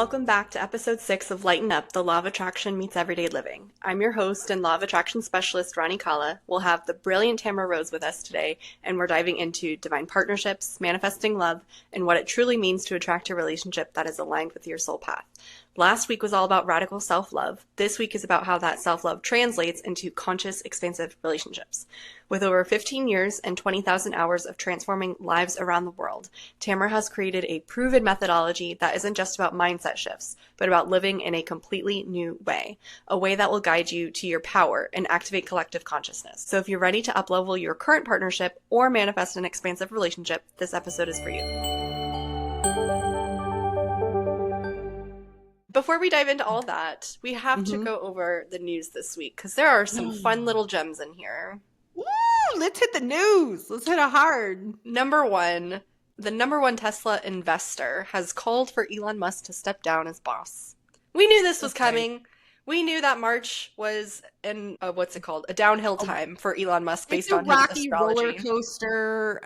Welcome back to episode 6 of Lighten Up, the Law of Attraction Meets Everyday Living. I'm your host and Law of Attraction Specialist, Ronnie Calla. We'll have the brilliant Tamara with us today, and we're diving into divine partnerships, manifesting love, and what it truly means to attract a relationship that is aligned with your soul path. Last week was all about radical self-love. This week is about how that self-love translates into conscious, expansive relationships. With over 15 years and 20,000 hours of transforming lives around the world, Tamara has created a proven methodology that isn't just about mindset shifts, but about living in a completely new way, a way that will guide you to your power and activate collective consciousness. So if you're ready to uplevel your current partnership or manifest an expansive relationship, this episode is for you. Before we dive into all that, we have to go over the news this week because there are some fun little gems in here. Woo! Let's hit the news. Let's hit it hard. Number one, the number one Tesla investor has called for Elon Musk to step down as boss. We knew this was coming. We knew that March was a downhill time for Elon Musk based on his astrology. It's a rocky roller coaster.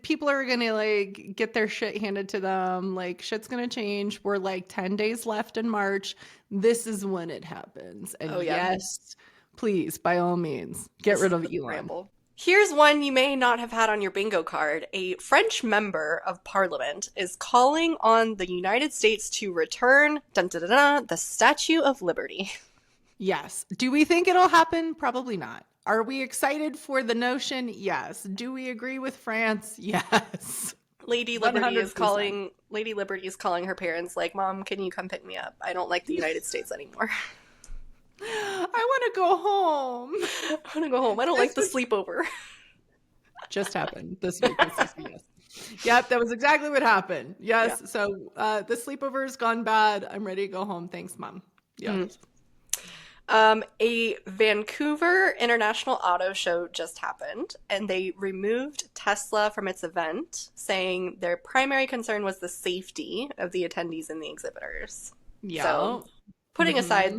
People are gonna get their shit handed to them. Shit's gonna change. We're 10 days left in March. This is when it happens. And yes, please, by all means, get rid of Elon. Ramble. Here's one you may not have had on your bingo card. A French member of parliament is calling on the United States to return the Statue of Liberty. Yes. Do we think it'll happen? Probably not. Are we excited for the notion? Yes. Do we agree with France? Yes. Lady Liberty is calling her parents Mom, can you come pick me up? I don't like the United States anymore. I want to go home. I don't like the sleepover. Just happened this week. Yes. Yep, that was exactly what happened. Yes. Yeah. So the sleepover has gone bad. I'm ready to go home. Thanks, Mom. Yes. A Vancouver International Auto Show just happened, and they removed Tesla from its event, saying their primary concern was the safety of the attendees and the exhibitors. Yeah. So, putting aside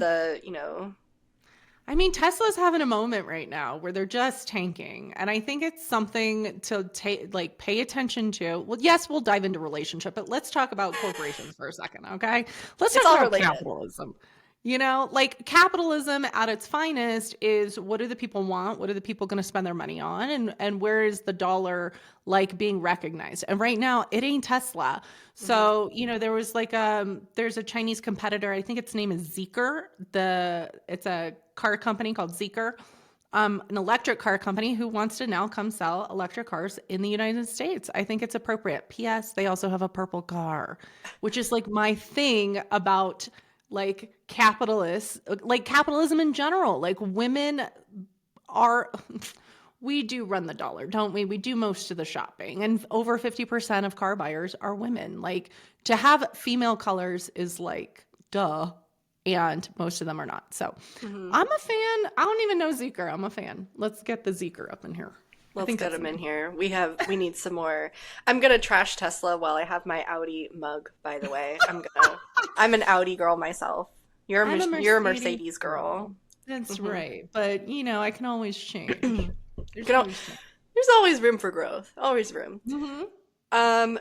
Tesla's having a moment right now where they're just tanking. And I think it's something to pay attention to. Well, yes, we'll dive into relationship, but let's talk about corporations for a second, okay? Let's talk about capitalism. Capitalism at its finest is, what do the people want? What are the people going to spend their money on? And where is the dollar being recognized? And right now it ain't Tesla. So, there was there's a Chinese competitor. I think its name is Zeekr. It's a car company called Zeekr, an electric car company who wants to now come sell electric cars in the United States. I think it's appropriate. P.S. They also have a purple car, which is my thing about capitalism in general. Women we do run the dollar, don't we? We do most of the shopping, and over 50% of car buyers are women. To have female colors is duh, and most of them are not. So I'm a fan. I don't even know Zeekr. I'm a fan. Let's get the Zeekr up in here. Let's get them in here. We need some more. I'm gonna trash Tesla while I have my Audi mug, by the way. I'm an Audi girl myself. You're a Mercedes girl. That's right. But I can always change. There's always room for growth. Always room.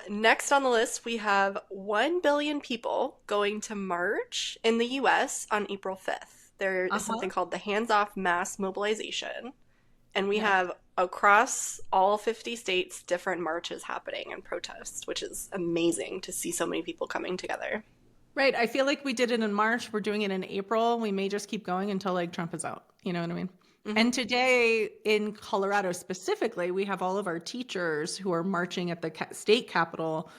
Next on the list, we have 1 billion people going to march in the U.S. on April 5th. There is something called the Hands Off Mass Mobilization. And we have, across all 50 states, different marches happening and protests, which is amazing to see so many people coming together. Right. I feel like we did it in March. We're doing it in April. We may just keep going until Trump is out. You know what I mean? Mm-hmm. And today in Colorado specifically, we have all of our teachers who are marching at the state capitol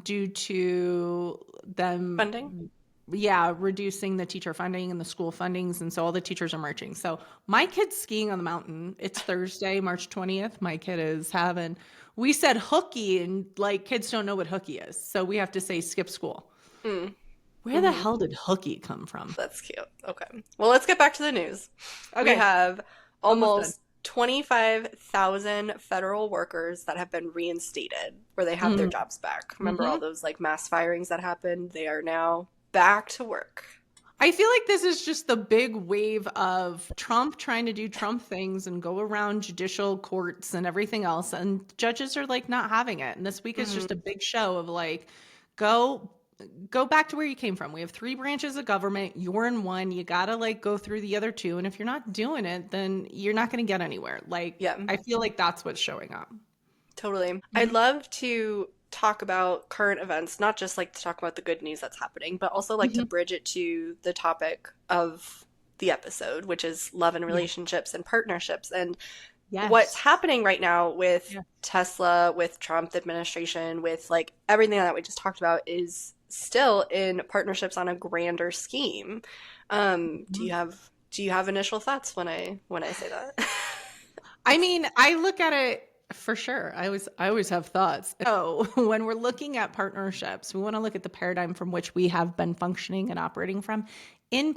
due to them funding. Yeah, reducing the teacher funding and the school fundings. And so all the teachers are marching. So my kid's skiing on the mountain. It's Thursday, March 20th. My kid is we said hooky, and kids don't know what hooky is. So we have to say skip school. Where the hell did hooky come from? That's cute. Okay. Well, let's get back to the news. Okay. We have almost 25,000 federal workers that have been reinstated, where they have their jobs back. Remember all those mass firings that happened? They are now back to work. I feel like this is just the big wave of Trump trying to do Trump things and go around judicial courts and everything else. And judges are not having it. And this week is just a big show of go go back to where you came from. We have three branches of government. You're in one. You got to like go through the other two. And if you're not doing it, then you're not going to get anywhere. Like, Yeah, I feel like that's what's showing up. totally. I'd Mhm. love to talk about current events, not just like to talk about the good news that's happening, but also like to Mhm. bridge it to the topic of the episode, which is love and Yeah. relationships and partnerships. And what's Yes. happening right now with Yeah. Tesla, with Trump the administration, with like everything that we just talked about is still in partnerships on a grander scheme. Mhm. Do you have initial thoughts when I say that? I mean, I look at it for sure. I always have thoughts. So when we're looking at partnerships, we want to look at the paradigm from which we have been functioning and operating from in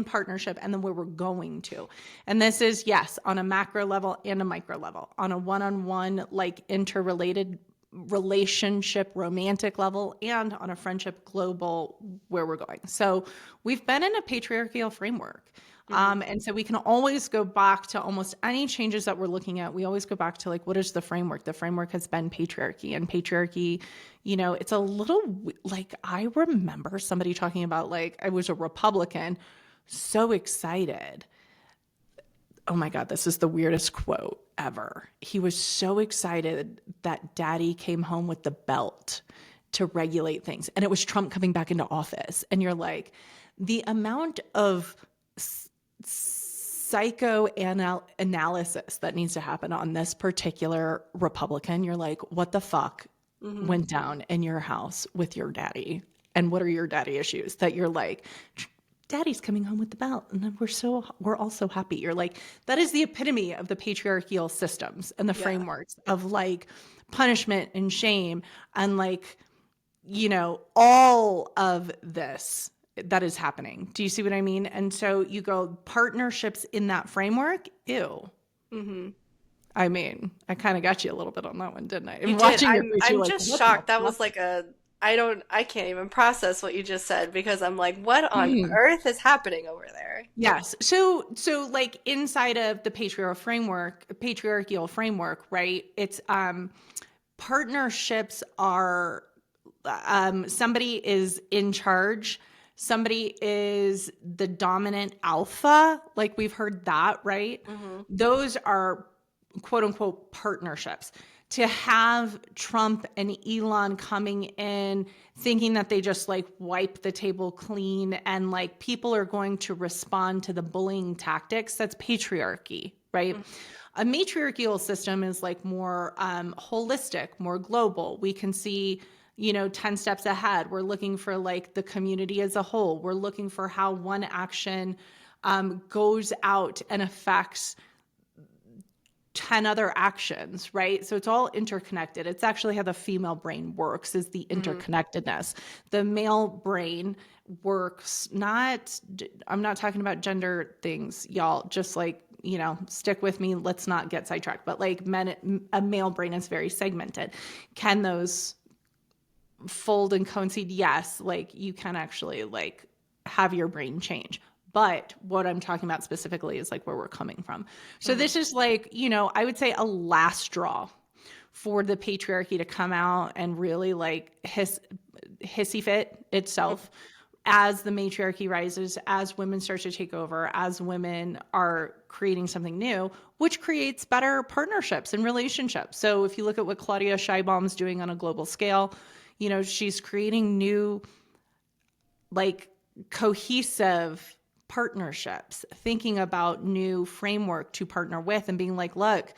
partnership and then where we're going to. And this is yes, on a macro level and a micro level, on a one-on-one, like interrelated relationship romantic level and on a friendship global where we're going. So we've been in a patriarchal framework. Hmm. And so we can always go back to almost any changes that we're looking at. We always go back to like, what is the framework? The framework has been patriarchy, and patriarchy, it's a little like I remember somebody talking about like, I was a Republican, so excited. Oh my God, this is the weirdest quote ever. He was so excited that daddy came home with the belt to regulate things. And it was Trump coming back into office. And you're like, the amount of psychoanalysis that needs to happen on this particular Republican, you're like, what the fuck Hmm. went down in your house with your daddy? And what are your daddy issues that you're like, daddy's coming home with the belt and then we're all so happy. You're like, that is the epitome of the patriarchal systems and the Yeah. frameworks of like punishment and shame and like, all of this that is happening. Do you see what I mean? And so you go partnerships in that framework. Ew. Hmm. I mean, I kind of got you a little bit on that one, didn't I? You And did. watching your face, you're I'm like, just what the shocked. That was fuck? like a I can't even process what you just said because I'm like, what on earth is happening over there? Yes. So like inside of the patriarchal framework, right? It's partnerships are somebody is in charge, somebody is the dominant alpha, like we've heard that, right? Hmm. Those are quote unquote partnerships. To have Trump and Elon coming in thinking that they just like wipe the table clean and like people are going to respond to the bullying tactics, that's patriarchy, right? A matriarchal system is like more holistic, more global. We can see 10 steps ahead. We're looking for like the community as a whole. We're looking for how one action goes out and affects 10 other actions, right? So it's all interconnected. It's actually how the female brain works, is the Hmm. interconnectedness. The male brain works not, I'm not talking about gender things, y'all, just like, stick with me, let's not get sidetracked, but like a male brain is very segmented. Can those fold and coincide? Yes, like you can actually like have your brain change. But what I'm talking about specifically is like where we're coming from. So Hmm. this is like, I would say a last straw for the patriarchy to come out and really like hissy fit itself as the matriarchy rises, as women start to take over, as women are creating something new, which creates better partnerships and relationships. So if you look at what Claudia Scheibaum's doing on a global scale, she's creating new, like, cohesive partnerships, thinking about new framework to partner with and being like, look,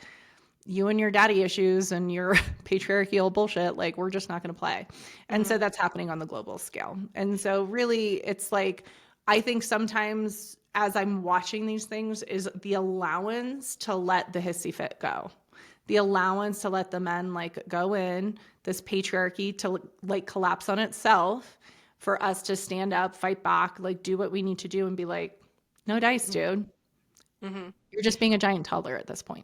you and your daddy issues and your patriarchal bullshit, like we're just not going to play. And Hmm. so that's happening on the global scale. And so really it's like, I think sometimes as I'm watching these things is the allowance to let the hissy fit go. The allowance to let the men like go in, this patriarchy to like collapse on itself, for us to stand up, fight back, like do what we need to do and be like, no dice, dude. Hmm. You're just being a giant toddler at this point.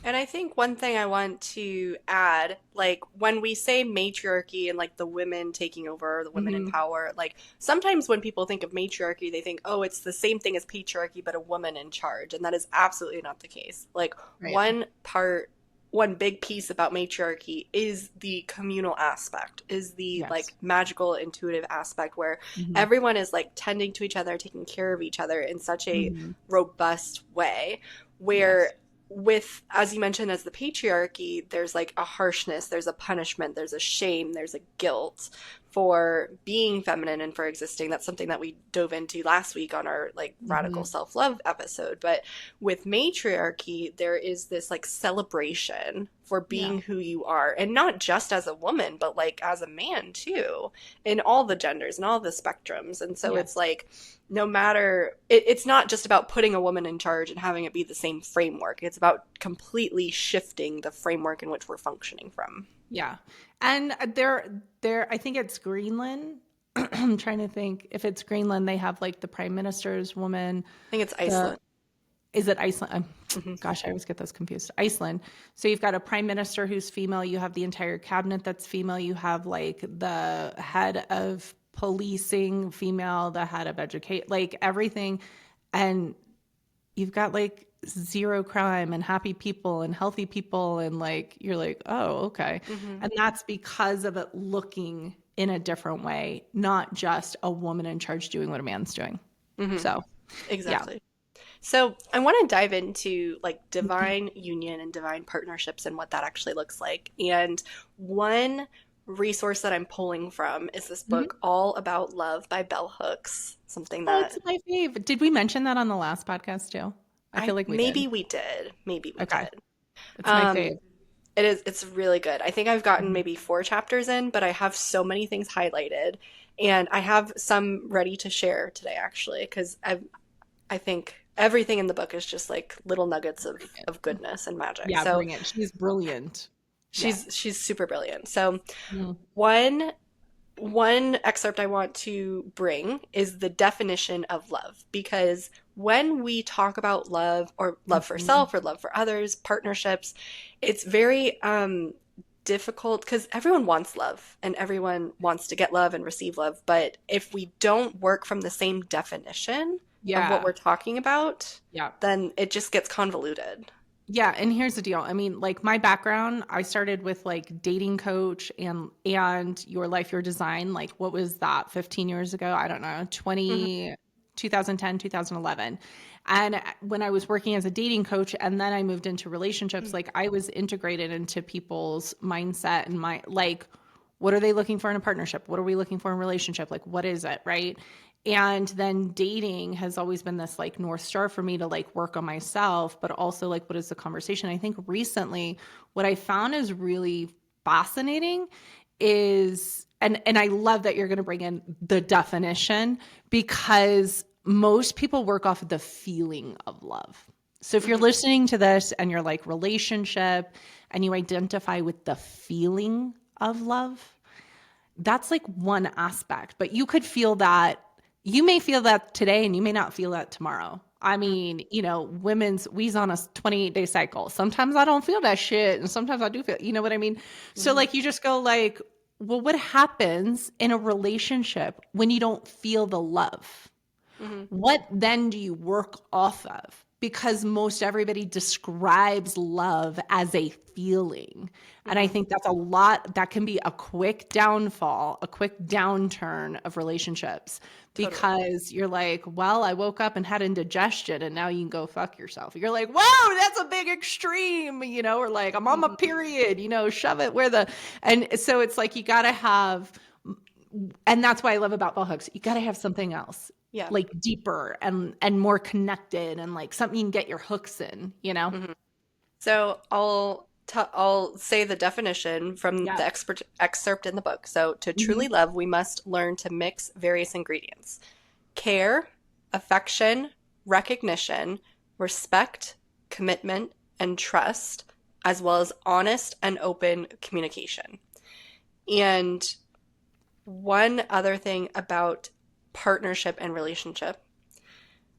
And I think one thing I want to add, like when we say matriarchy and like the women taking over, the women in Mm-hmm. power, like sometimes when people think of matriarchy, they think, oh, it's the same thing as patriarchy, but a woman in charge. And that is absolutely not the case. Like Right. one part one big piece about matriarchy is the communal aspect, is the Yes. like magical, intuitive aspect where Hmm. everyone is like tending to each other, taking care of each other in such a Hmm. robust way. Where Yes. with, as you mentioned, as the patriarchy, there's like a harshness, there's a punishment, there's a shame, there's a guilt for being feminine and for existing. That's something that we dove into last week on our like radical Hmm. self-love episode. But with matriarchy, there is this like celebration for Yeah. being who you are, and not just as a woman, but like as a man too, in all the genders and all the spectrums. And so it's Yes. like, no matter, it's not just about putting a woman in charge and having it be the same framework. It's about completely shifting the framework in which we're functioning from. Yeah. And I think it's Greenland. I'm trying to think if it's Greenland, they have like the prime minister's woman. I think it's The Iceland. Is it Iceland? Hmm. Gosh, I always get those confused. Iceland. So you've got a prime minister who's female. You have the entire cabinet that's female. You have like the head of policing female, the head of educate, like everything. And you've got like zero crime and happy people and healthy people. And like, you're like, oh, okay. Hmm. And that's because of it looking in a different way, not just a woman in charge doing what a man's doing. Hmm. So, yeah. Exactly. So I want to dive into like divine union and divine partnerships and what that actually looks like. And one resource that I'm pulling from is this Mhm. book, All About Love by Bell Hooks. Something Oh, it's that my fave. Did we mention that on the last podcast too? I I feel like we did. maybe we did, maybe we Okay. did. It's my Um, fave. it's really good. I think I've gotten Mhm. maybe 4 chapters in, but I have so many things highlighted, and I have some ready to share today actually, because I think everything in the book is just like little nuggets of goodness and magic. Yeah, So bring it. She's brilliant. Yeah. she's super brilliant. So Mhm. one one excerpt I want to bring is the definition of love, because when we talk about love, or love for Mhm. self or love for others, partnerships, it's very difficult because everyone wants love and everyone wants to get love and receive love. But if we don't work from the same definition of what Yeah. we're talking about, Yeah. then it just gets convoluted. Yeah, and here's the deal. I mean, like my background, I started with like dating coach and your life, your design. Like what was that 15 years ago? I don't know, Hmm. 2010, 2011. And when I was working as a dating coach and then I moved into relationships, like I was integrated into people's mindset and my like what are they looking for in a partnership? What are we looking for in a relationship? Like what is it, right? And then dating has always been this like North Star for me to like work on myself, but also like what is the conversation? I think recently what I found is really fascinating is and I love that you're going to bring in the definition because most people work off of the feeling of love. So if you're Hmm. listening to this and you're like relationship and you identify with the feeling of love, that's like one aspect, but you could feel that you may feel that today and you may not feel that tomorrow. I mean, we's on a 28-day cycle. Sometimes I don't feel that shit and sometimes I do feel, you know what I mean? So Hmm. like you just go like, well, what happens in a relationship when you don't feel the love? Hmm. What then do you work off of? Because most everybody describes love as a feeling. And I Hmm. think that's a lot, that can be a quick downfall, a quick downturn of relationships Totally. because you're like, well, I woke up and had indigestion and now you can go fuck yourself. You're like, whoa, that's a big extreme, or like, I'm on my Hmm. period, shove it where and so it's like, you got to have, and that's what I love about bell hooks. You got to have something else Yeah. like deeper and more connected and like something you can get your hooks in. Hmm. So I'll say the definition from Yeah. the excerpt in the book. So to truly Hmm. love, we must learn to mix various ingredients: care, affection, recognition, respect, commitment, and trust, as well as honest and open communication. And one other thing about partnership and relationship,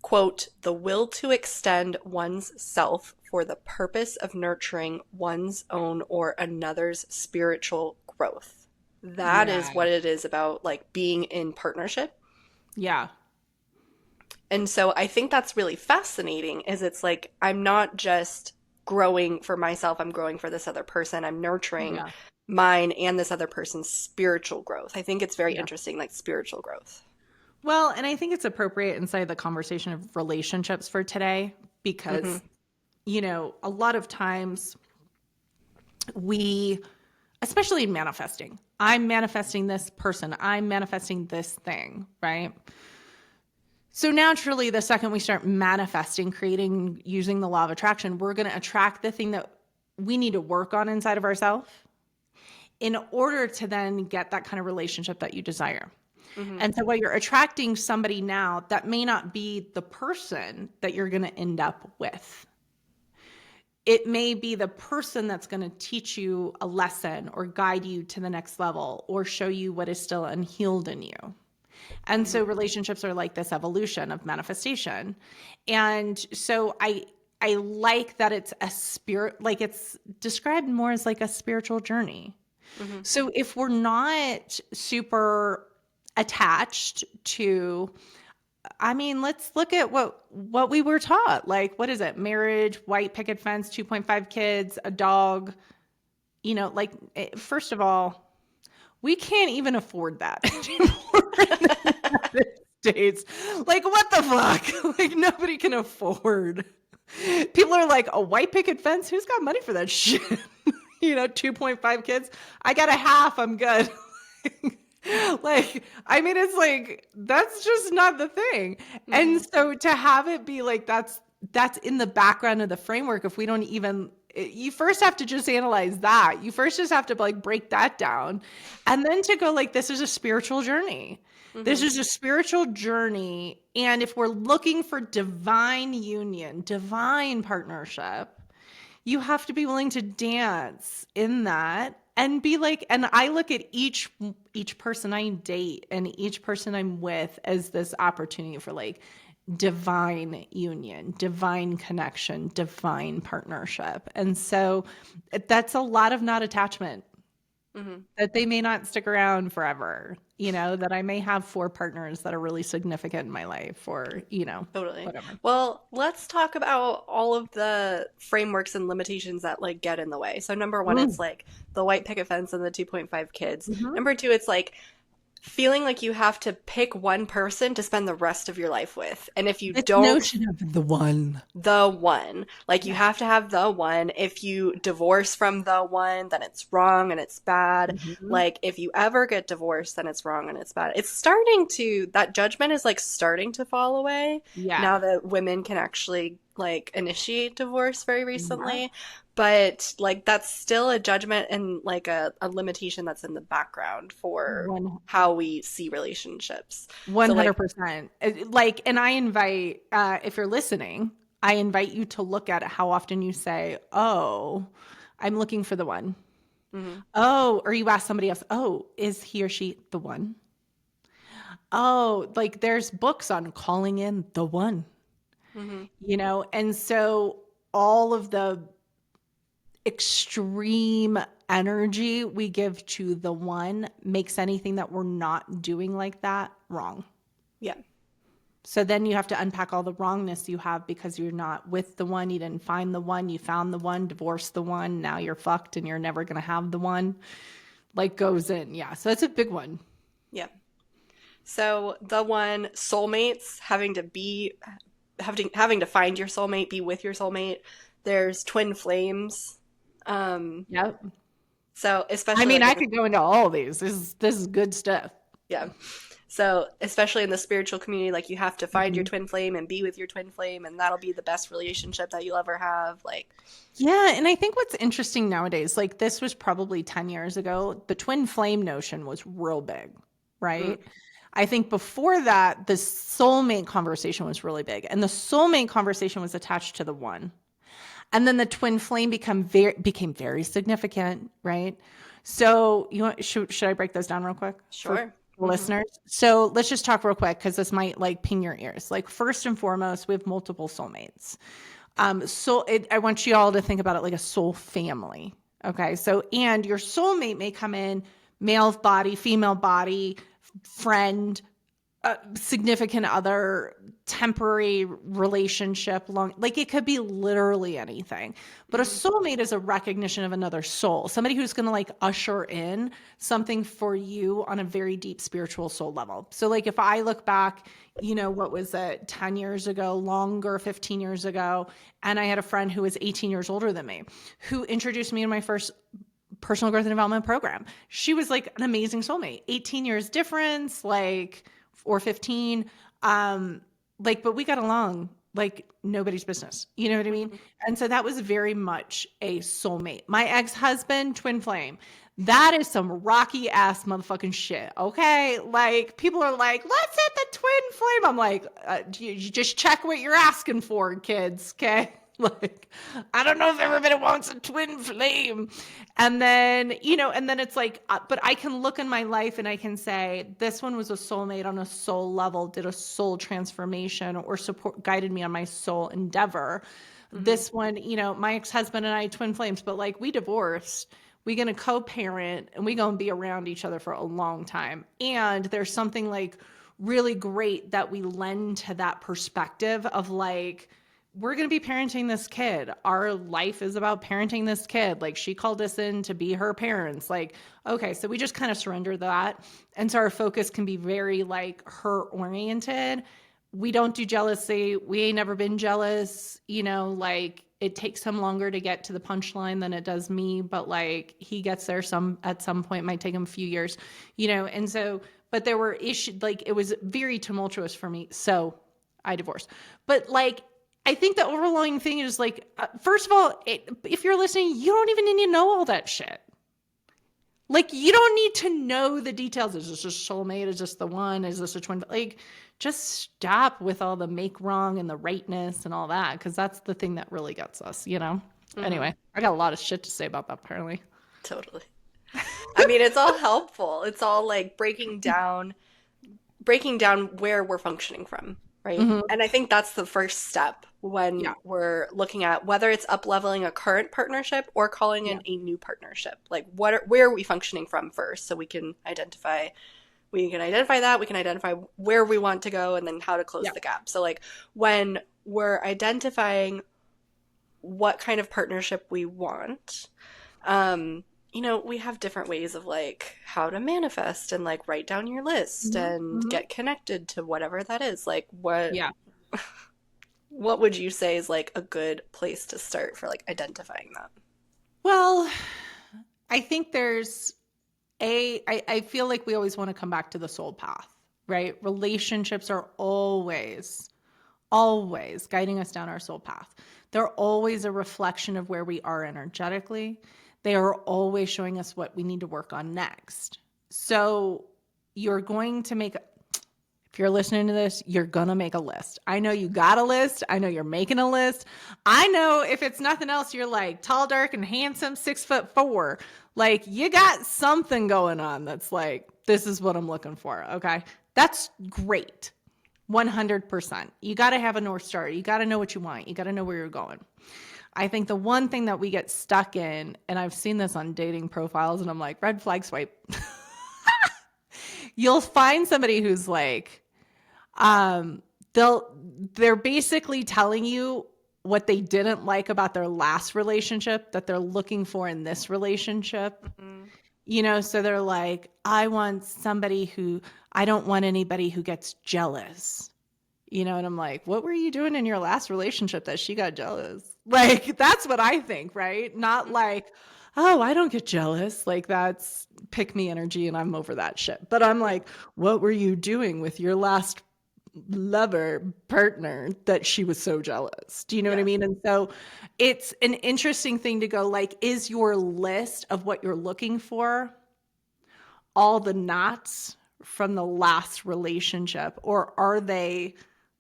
quote, the will to extend one's self for the purpose of nurturing one's own or another's spiritual growth. That Yeah. is what it is about, like being in partnership. Yeah. And so I think that's really fascinating, is it's like I'm not just growing for myself, I'm growing for this other person, I'm nurturing Yeah. mine and this other person's spiritual growth. I think it's very Yeah. interesting, like spiritual growth. Well, and I think it's appropriate inside the conversation of relationships for today Hmm. because, a lot of times we, especially in manifesting, I'm manifesting this person, I'm manifesting this thing, right? So naturally, the second we start manifesting, creating, using the law of attraction, we're going to attract the thing that we need to work on inside of ourselves in order to then get that kind of relationship that you desire. Hmm. And so while you're attracting somebody now, that may not be the person that you're going to end up with. It may be the person that's going to teach you a lesson or guide you to the next level or show you what is still unhealed in you. And so Hmm. relationships are like this evolution of manifestation. And so I like that it's a spirit, like it's described more as like a spiritual journey. Hmm. So if we're not super attached to, I mean, let's look at what we were taught. Like, what is it? Marriage, white picket fence, 2.5 kids, a dog. First of all, we can't even afford that anymore in the United States. Like, what the fuck? Like, nobody can afford. People are like, a white picket fence? Who's got money for that shit? 2.5 kids. I got a half. I'm good. I mean, it's like, that's just not the thing. Hmm. And so to have it be like, that's in the background of the framework. If we don't even, you first have to just analyze that. You first just have to like break that down. And then to go like, this is a spiritual journey. This Hmm. is a spiritual journey. And if we're looking for divine union, divine partnership, you have to be willing to dance in that and be like, and I look at each person I date and each person I'm with as this opportunity for like divine union, divine connection, divine partnership. And so that's a lot of not attachment, Hmm. that they may not stick around forever, that I may have four partners that are really significant in my life or, Totally. whatever. Well, let's talk about all of the frameworks and limitations that like get in the way. So number one, it's Mm. like the white picket fence and the 2.5 kids. Mhm. Number two, it's like feeling like you have to pick one person to spend the rest of your life with. And if you This don't, notion of the one. the one, like you Yeah. have to have the one. If you divorce from the one, then it's wrong and it's bad. Mhm. Like if you ever get divorced, then it's wrong and it's bad. It's starting to, that judgment is like starting to fall away Yeah. now that women can actually like initiate divorce very Yeah. recently. But like that's still a judgment and like a limitation that's in the background for One how we see relationships. one So hundred like, percent. Like, and I invite, if you're listening, I invite you to look at how often you say, "Oh, I'm looking for the one." mhm, Oh, or you ask somebody else, "Oh, is he or she the one?" Oh, like there's books on calling in the one, mhm, and so all of the extreme energy we give to the one makes anything that we're not doing like that wrong. yeah, So then you have to unpack all the wrongness you have because you're not with the one, you didn't find the one, you found the one, divorced the one, now you're fucked and you're never going to have the one. Like goes in. Yeah. So that's a big one. yeah. So the one soulmates having to find your soulmate, be with your soulmate. There's twin flames. Um, Yep. so I especially mean, like I in the, could go into all these. This is good stuff. yeah. So especially in the spiritual community, like you have to find your Mhm. twin flame and be with your twin flame, and that'll be the best relationship that you'll ever have. Like, Yeah, and I think what's interesting nowadays, like this was probably 10 years ago, the twin flame notion was real big, mm, right? I think before that, the soulmate conversation was really big. And the soulmate conversation was attached to the one. And then the twin flame became very significant, right? So you want should I break those down real quick for sure. Hmm. listeners? So let's just talk real quick because this might like ping your ears. Like first and foremost, we have multiple soulmates. I want you all to think about it like a soul family. Okay. So, and your soulmate may come in male body, female body, friend, significant other, temporary relationship, long, like it could be literally anything. But a soulmate is a recognition of another soul, somebody who's going to like usher in something for you on a very deep spiritual soul level. So like if I look back, what was it, 10 years ago, longer, 15 years ago, and I had a friend who was 18 years older than me who introduced me to my first personal growth and development program. She was like an amazing soulmate, 18 years difference, like, or 15. But we got along like nobody's business. You know what I mean? And so that was very much a soulmate. My ex-husband, twin flame. That is some rocky ass motherfucking shit. Okay. Like people are like, let's hit the twin flame. I'm like, you just check what you're asking for, kids. Okay. Like, I don't know if everybody wants a twin flame. And then, and then it's like, but I can look in my life and I can say, this one was a soulmate on a soul level, did a soul transformation or guided me on my soul endeavor. This one, my ex-husband and I, twin flames, but like we divorced. We're going to co-parent and we're going to be around each other for a long time. And there's something like really great that we lend to that perspective of like, we're going to be parenting this kid. Our life is about parenting this kid. Like she called us in to be her parents. Like, okay, so we just kind of surrender that. And so our focus can be very like her oriented. We don't do jealousy. We ain't never been jealous. Like it takes him longer to get to the punchline than it does me. But like he gets there at some point, might take him a few years, and so, but there were issues, like it was very tumultuous for me. So I divorced. But like, I think the overlying thing is like, first of all, if you're listening, you don't even need to know all that shit. Like, you don't need to know the details. Is this a soulmate? Is this the one? Is this a twin? Like, just stop with all the make wrong and the rightness and all that, because that's the thing that really gets us, Anyway, I got a lot of shit to say about that, apparently. Totally. I mean, it's all helpful. It's all like breaking down where we're functioning from. Right. And I think that's the first step when we're looking at whether it's up leveling a current partnership or calling in a new partnership. Like where are we functioning from first, so we can identify that, we can identify where we want to go and then how to close the gap. So like when we're identifying what kind of partnership we want, we have different ways of like how to manifest and like write down your list and get connected to whatever that is. Like what would you say is like a good place to start for like identifying that? Well, I think I feel like we always want to come back to the soul path, right? Relationships are always guiding us down our soul path. They're always a reflection of where we are energetically. They are always showing us what we need to work on next. So you're going to if you're listening to this, you're going to make a list. I know you got a list. I know you're making a list. I know if it's nothing else, you're like tall, dark, and handsome, 6'4". Like you got something going on that's like, this is what I'm looking for. Okay. That's great. 100%. You got to have a North Star. You got to know what you want. You got to know where you're going. I think the one thing that we get stuck in, and I've seen this on dating profiles, and I'm like, red flag swipe. You'll find somebody who's like, they're basically telling you what they didn't like about their last relationship that they're looking for in this relationship. So they're like, I don't want anybody who gets jealous. And I'm like, what were you doing in your last relationship that she got jealous? Like, that's what I think, right? Not like, oh, I don't get jealous. Like, that's pick me energy and I'm over that shit. But I'm like, what were you doing with your last lover partner that she was so jealous? Do you know what I mean? And so it's an interesting thing to go like, is your list of what you're looking for all the knots from the last relationship, or are they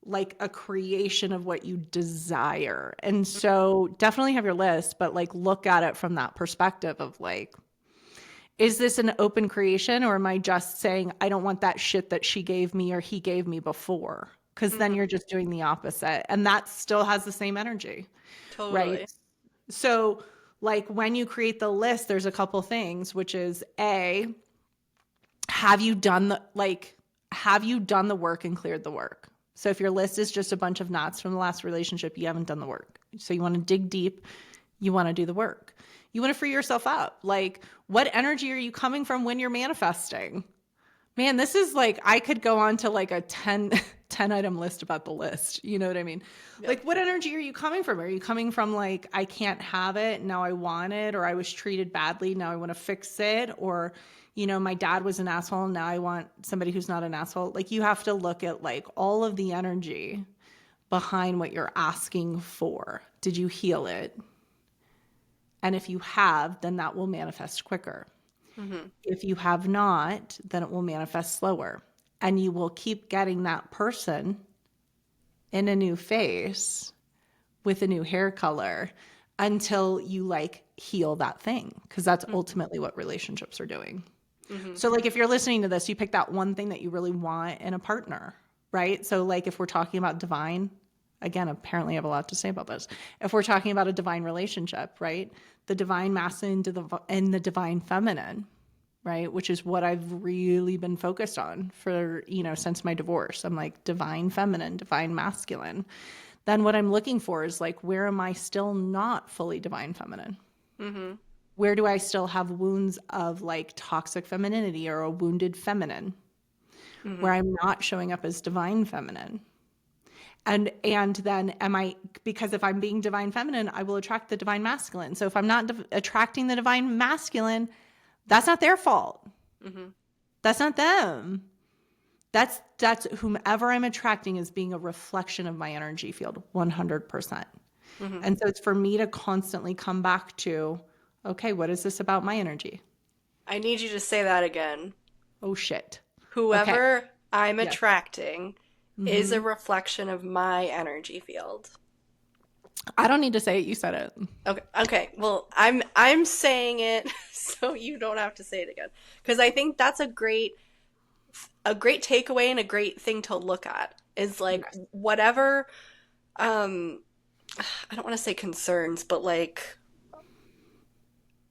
like a creation of what you desire? And so definitely have your list, but like look at it from that perspective of like, is this an open creation, or am I just saying, I don't want that shit that she gave me or he gave me before? Because then you're just doing the opposite. And that still has the same energy. Totally. Right? So like when you create the list, there's a couple things, which is have you done have you done the work and cleared the work? So if your list is just a bunch of knots from the last relationship, you haven't done the work. So you want to dig deep. You want to do the work. You want to free yourself up. Like, what energy are you coming from when you're manifesting? Man, this is like, I could go on to like a 10 item list about the list. You know what I mean? Yep. Like, what energy are you coming from? Are you coming from like, I can't have it, now I want it, or I was treated badly, now I want to fix it, or, you know, my dad was an asshole, now I want somebody who's not an asshole. Like, you have to look at like all of the energy behind what you're asking for. Did you heal it? And if you have, then that will manifest quicker. Mm-hmm. If you have not, then it will manifest slower. And you will keep getting that person in a new face with a new hair color until you like heal that thing. Because that's ultimately what relationships are doing. Mm-hmm. So like if you're listening to this, you pick that one thing that you really want in a partner, right? So like if we're talking about divine, again, apparently I have a lot to say about this. If we're talking about a divine relationship, right? The divine masculine and the divine feminine, right? Which is what I've really been focused on for, you know, since my divorce. I'm like divine feminine, divine masculine. Then what I'm looking for is like, where am I still not fully divine feminine? Mm-hmm. Where do I still have wounds of like toxic femininity or a wounded feminine Mm-hmm. where I'm not showing up as divine feminine? And then am I, because if I'm being divine feminine, I will attract the divine masculine. So if I'm not attracting the divine masculine, that's not their fault. Mm-hmm. That's not them. That's whomever I'm attracting is being a reflection of my energy field, 100%. Mm-hmm. And so it's for me to constantly come back to, okay, what is this about my energy? I need you to say that again. Oh shit. Okay. Whoever I'm Yes. attracting is a reflection of my energy field. I don't need to say it. You said it. Okay. Okay. Well, I'm saying it so you don't have to say it again because I think that's a great takeaway and a great thing to look at is like Yes. whatever I don't want to say concerns, but like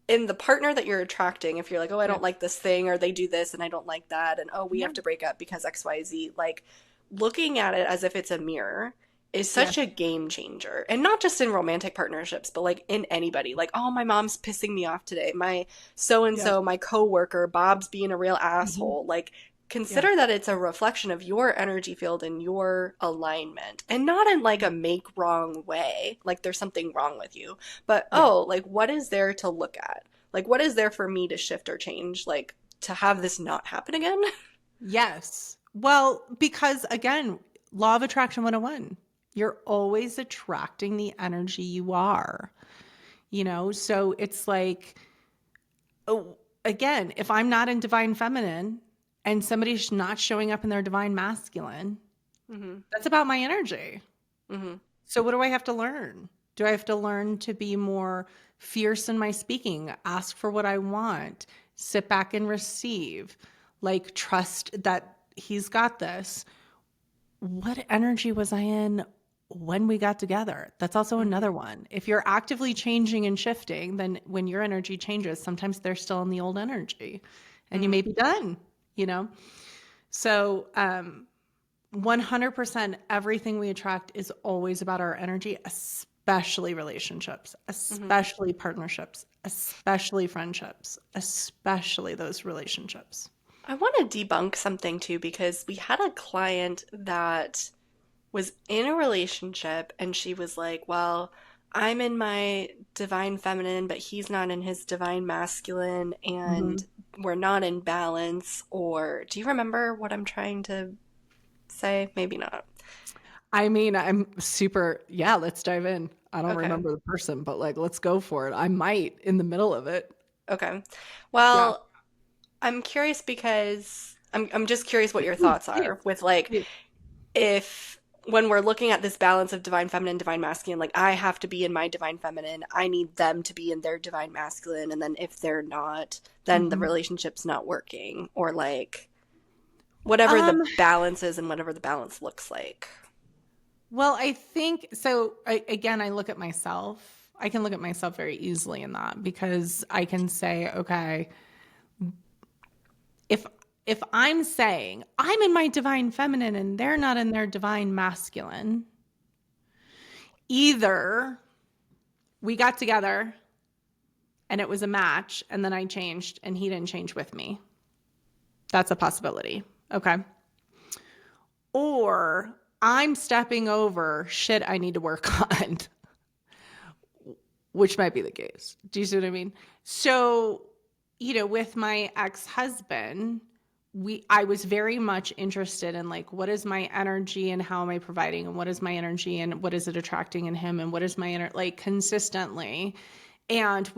in the partner that you're attracting, if you're like, oh, I Yeah. don't like this thing, or they do this and I don't like that, and oh, we Yeah. have to break up because XYZ, like looking at it as if it's a mirror is Yes. such a game changer. And not just in romantic partnerships, but like in anybody. Like, oh, my mom's pissing me off today. My so and Yes. so, my coworker, Bob's being a real Mm-hmm. asshole. Like, Yeah. consider that it's a reflection of your energy field and your alignment. And not in like a make wrong way, like there's something wrong with you, but Yeah. oh, like what is there to look at? Like, what is there for me to shift or change? Like, to have this not happen again? Yes. Well, because again, law of attraction 101, you're always attracting the energy you are, you know? So it's like, oh, again, if I'm not in divine feminine and somebody's not showing up in their divine masculine, Mm-hmm. that's about my energy. Mm-hmm. So what do I have to learn? Do I have to learn to be more fierce in my speaking, ask for what I want, sit back and receive, like trust that he's got this? What energy was I in when we got together? That's also Mm-hmm. another one. If you're actively changing and shifting, then when your energy changes, sometimes they're still in the old energy and you Mm-hmm. may be done, you know? So, 100% everything we attract is always about our energy, especially relationships, Mm-hmm. especially partnerships, especially friendships, especially those relationships. I want to debunk something too because we had a client that was in a relationship and she was like, well, I'm in my divine feminine, but he's not in his divine masculine, Hmm. and we're not in balance. Or do you remember what I'm trying to say? Maybe not. I mean, I'm super, yeah, let's dive in. I don't Okay. remember the person, but like, let's go for it. I might in the middle of it. Okay. Yeah. Well, I'm curious because I'm just curious what your thoughts Please. are with like Please. if when we're looking at this balance of divine feminine, divine masculine, like I have to be in my divine feminine, I need them to be in their divine masculine, and then if they're not, then the Mhm. relationship's not working, or like whatever Um, the balance is and whatever the balance looks like. well, I think so. Again, I look at myself. I can look at myself very easily in that because I can say, okay, if if I'm saying I'm in my divine feminine and they're not in their divine masculine, either we got together and it was a match and then I changed and he didn't change with me. That's a possibility. Okay. Or I'm stepping over shit I need to work on, which might be the case. Do you see what I mean? So, with my ex-husband, I was very much interested in like, what is my energy and how am I providing, and what is my energy and what is it attracting in him, and what is my like consistently. And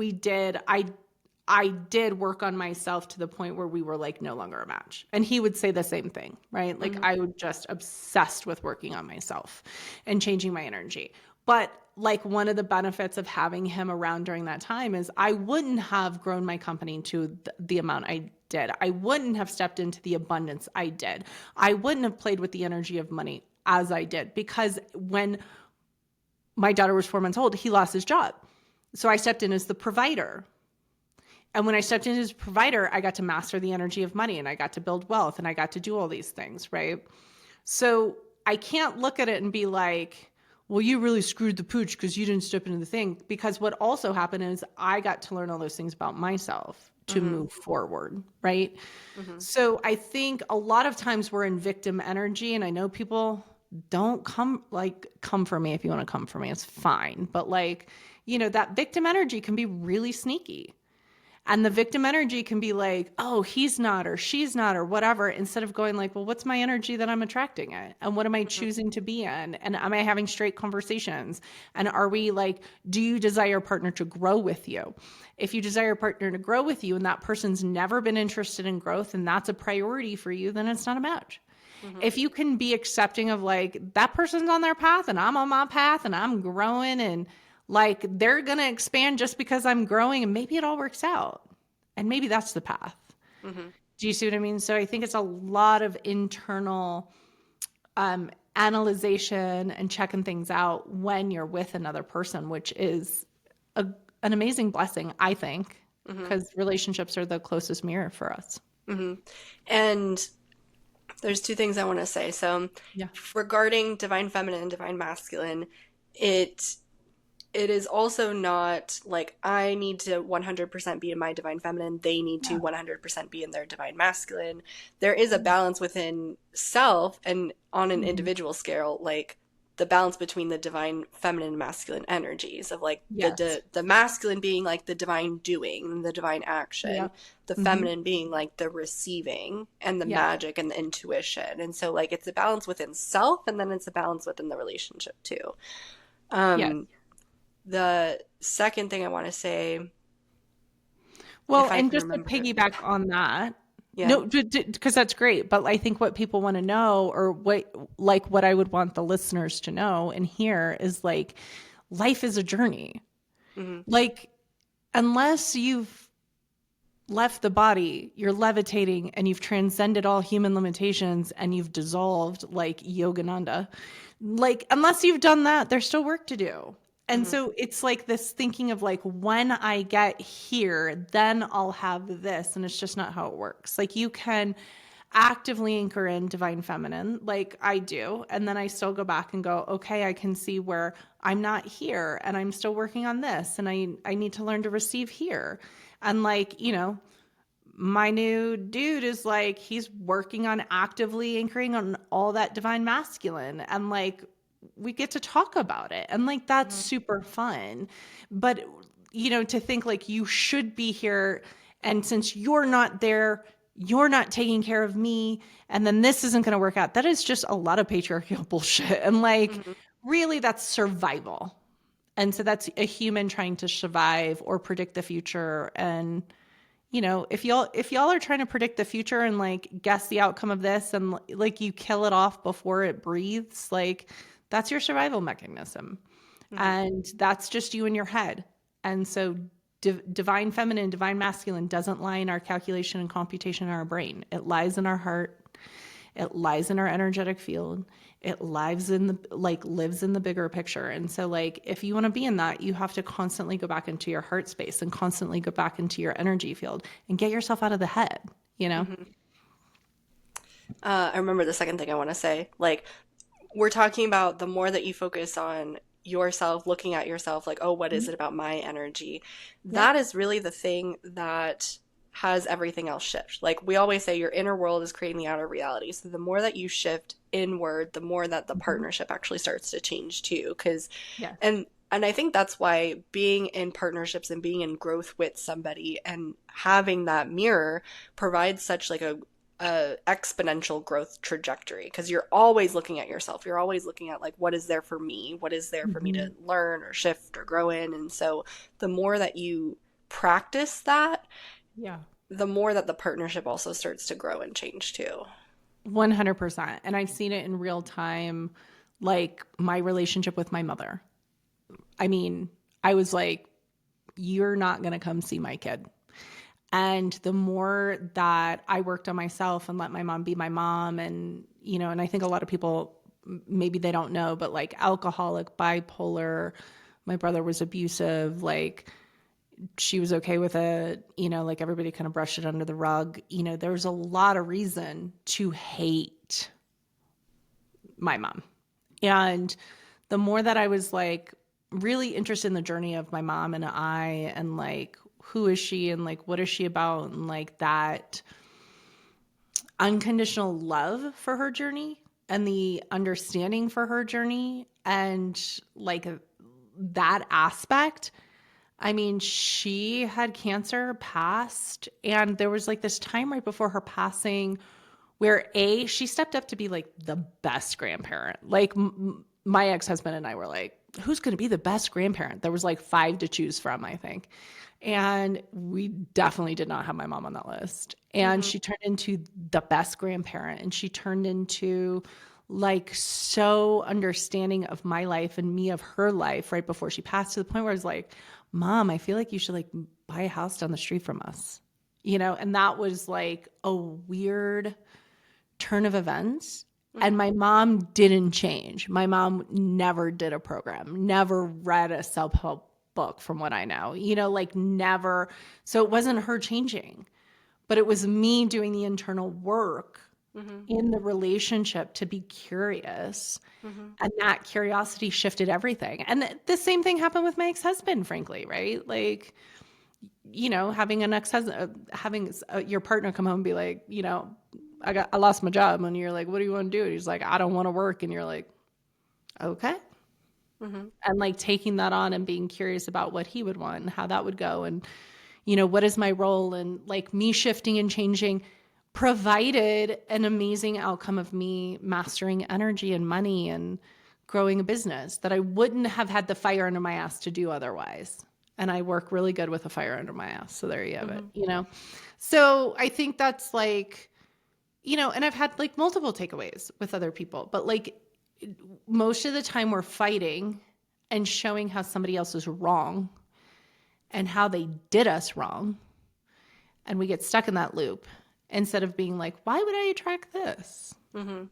I did work on myself to the point where we were like no longer a match. And he would say the same thing, right? Like I would just obsessed with working on myself and changing my energy. But like one of the benefits of having him around during that time is I wouldn't have grown my company to the amount I did. I wouldn't have stepped into the abundance I did. I wouldn't have played with the energy of money as I did, because when my daughter was 4 months old, he lost his job. So I stepped in as the provider. And when I stepped in as a provider, I got to master the energy of money and I got to build wealth and I got to do all these things, right? So I can't look at it and be like, well, you really screwed the pooch because you didn't step into the thing. Because what also happened is I got to learn all those things about myself to move forward, right? So I think a lot of times we're in victim energy, and I know people don't come for me. If you want to come for me, it's fine. But like, that victim energy can be really sneaky. And the victim energy can be like, oh, he's not, or she's not, or whatever, instead of going like, well, what's my energy that I'm attracting it? And what am I choosing to be in? And am I having straight conversations? And are we like, do you desire a partner to grow with you? If you desire a partner to grow with you and that person's never been interested in growth and that's a priority for you, then it's not a match. If you can be accepting of like, that person's on their path and I'm on my path and I'm growing, and like they're going to expand just because I'm growing, and maybe it all works out. And maybe that's the path. Do you see what I mean? So I think it's a lot of internal analyzation and checking things out when you're with another person, which is an amazing blessing, I think, because relationships are the closest mirror for us. And there's two things I want to say. So Yeah. regarding divine feminine and divine masculine, it is also not like I need to 100% be in my divine feminine. They need to 100% be in their divine masculine. There is a balance within self and on an individual scale, like the balance between the divine feminine and masculine energies of like the masculine being like the divine doing, the divine action, the feminine being like the receiving and the magic and the intuition. And so like it's a balance within self, and then it's a balance within the relationship too. The second thing I want to say, well, and just to piggyback on that, no, because that's great. But I think what people want to know, or what I would want the listeners to know and hear, is like, life is a journey. Like, unless you've left the body, you're levitating and you've transcended all human limitations and you've dissolved like Yogananda. Like, unless you've done that, there's still work to do. And so it's like this thinking of like, when I get here, then I'll have this. And it's just not how it works. Like, you can actively anchor in divine feminine like I do. And then I still go back and go, okay, I can see where I'm not here and I'm still working on this. And I need to learn to receive here. And like, my new dude is like, he's working on actively anchoring on all that divine masculine. And like, we get to talk about it. And like, that's super fun. But, to think like you should be here, and since you're not there, you're not taking care of me, and then this isn't going to work out. That is just a lot of patriarchal bullshit. And like, really, that's survival. And so that's a human trying to survive or predict the future. And, if y'all are trying to predict the future and like guess the outcome of this, and like you kill it off before it breathes, like that's your survival mechanism. And that's just you in your head. And so divine feminine, divine masculine doesn't lie in our calculation and computation in our brain. It lies in our heart. It lies in our energetic field. It lives in the bigger picture. And so like, if you want to be in that, you have to constantly go back into your heart space and constantly go back into your energy field and get yourself out of the head, I remember the second thing I want to say. Like, we're talking about the more that you focus on yourself, looking at yourself, like, oh, what is Mhm. it about my energy? Yep. That is really the thing that has everything else shift. Like we always say, your inner world is creating the outer reality. So the more that you shift inward, the more that the Mhm. partnership actually starts to change too. Because Yes. and I think that's why being in partnerships and being in growth with somebody and having that mirror provides such like a exponential growth trajectory, because you're always looking at yourself. You're always looking at like, what is there for me? What is there for me to Mhm. learn or shift or grow in? And so the more that you practice that, Yeah. the more that the partnership also starts to grow and change too. 100%. And I've seen it in real time, like my relationship with my mother. I mean, I was like, you're not going to come see my kid. And the more that I worked on myself and let my mom be my mom, and, and I think a lot of people, maybe they don't know, but like alcoholic, bipolar, my brother was abusive, like she was okay with it, like everybody kind of brushed it under the rug. There's a lot of reason to hate my mom. And the more that I was like really interested in the journey of my mom and I, and like, who is she and like, what is she about? And like that unconditional love for her journey and the understanding for her journey and like that aspect. I mean, she had cancer, passed, and there was like this time right before her passing where she stepped up to be like the best grandparent. Like my ex-husband and I were like, who's going to be the best grandparent? There was like 5 to choose from, I think. And we definitely did not have my mom on that list. And Mm-hmm. she turned into the best grandparent, and she turned into like so understanding of my life and me of her life right before she passed, to the point where I was like, Mom, I feel like you should like buy a house down the street from us. And that was like a weird turn of events. And Mm-hmm. my mom didn't change. My mom never did a program, never read a self-help book from what I know, like never. So it wasn't her changing, but it was me doing the internal work Mm-hmm. in the relationship to be curious. Mm-hmm. And that curiosity shifted everything. And the same thing happened with my ex-husband, frankly, right? Like, having an ex-husband, having your partner come home and be like, I lost my job. And you're like, what do you want to do? And he's like, I don't want to work. And you're like, okay. Mm-hmm. And like taking that on and being curious about what he would want and how that would go. And, what is my role? And like me shifting and changing provided an amazing outcome of me mastering energy and money and growing a business that I wouldn't have had the fire under my ass to do otherwise. And I work really good with a fire under my ass. So there you have Mm-hmm. it. So I think that's like, and I've had like multiple takeaways with other people, but like most of the time we're fighting and showing how somebody else is wrong and how they did us wrong. And we get stuck in that loop instead of being like, why would I attract this? Mm-hmm.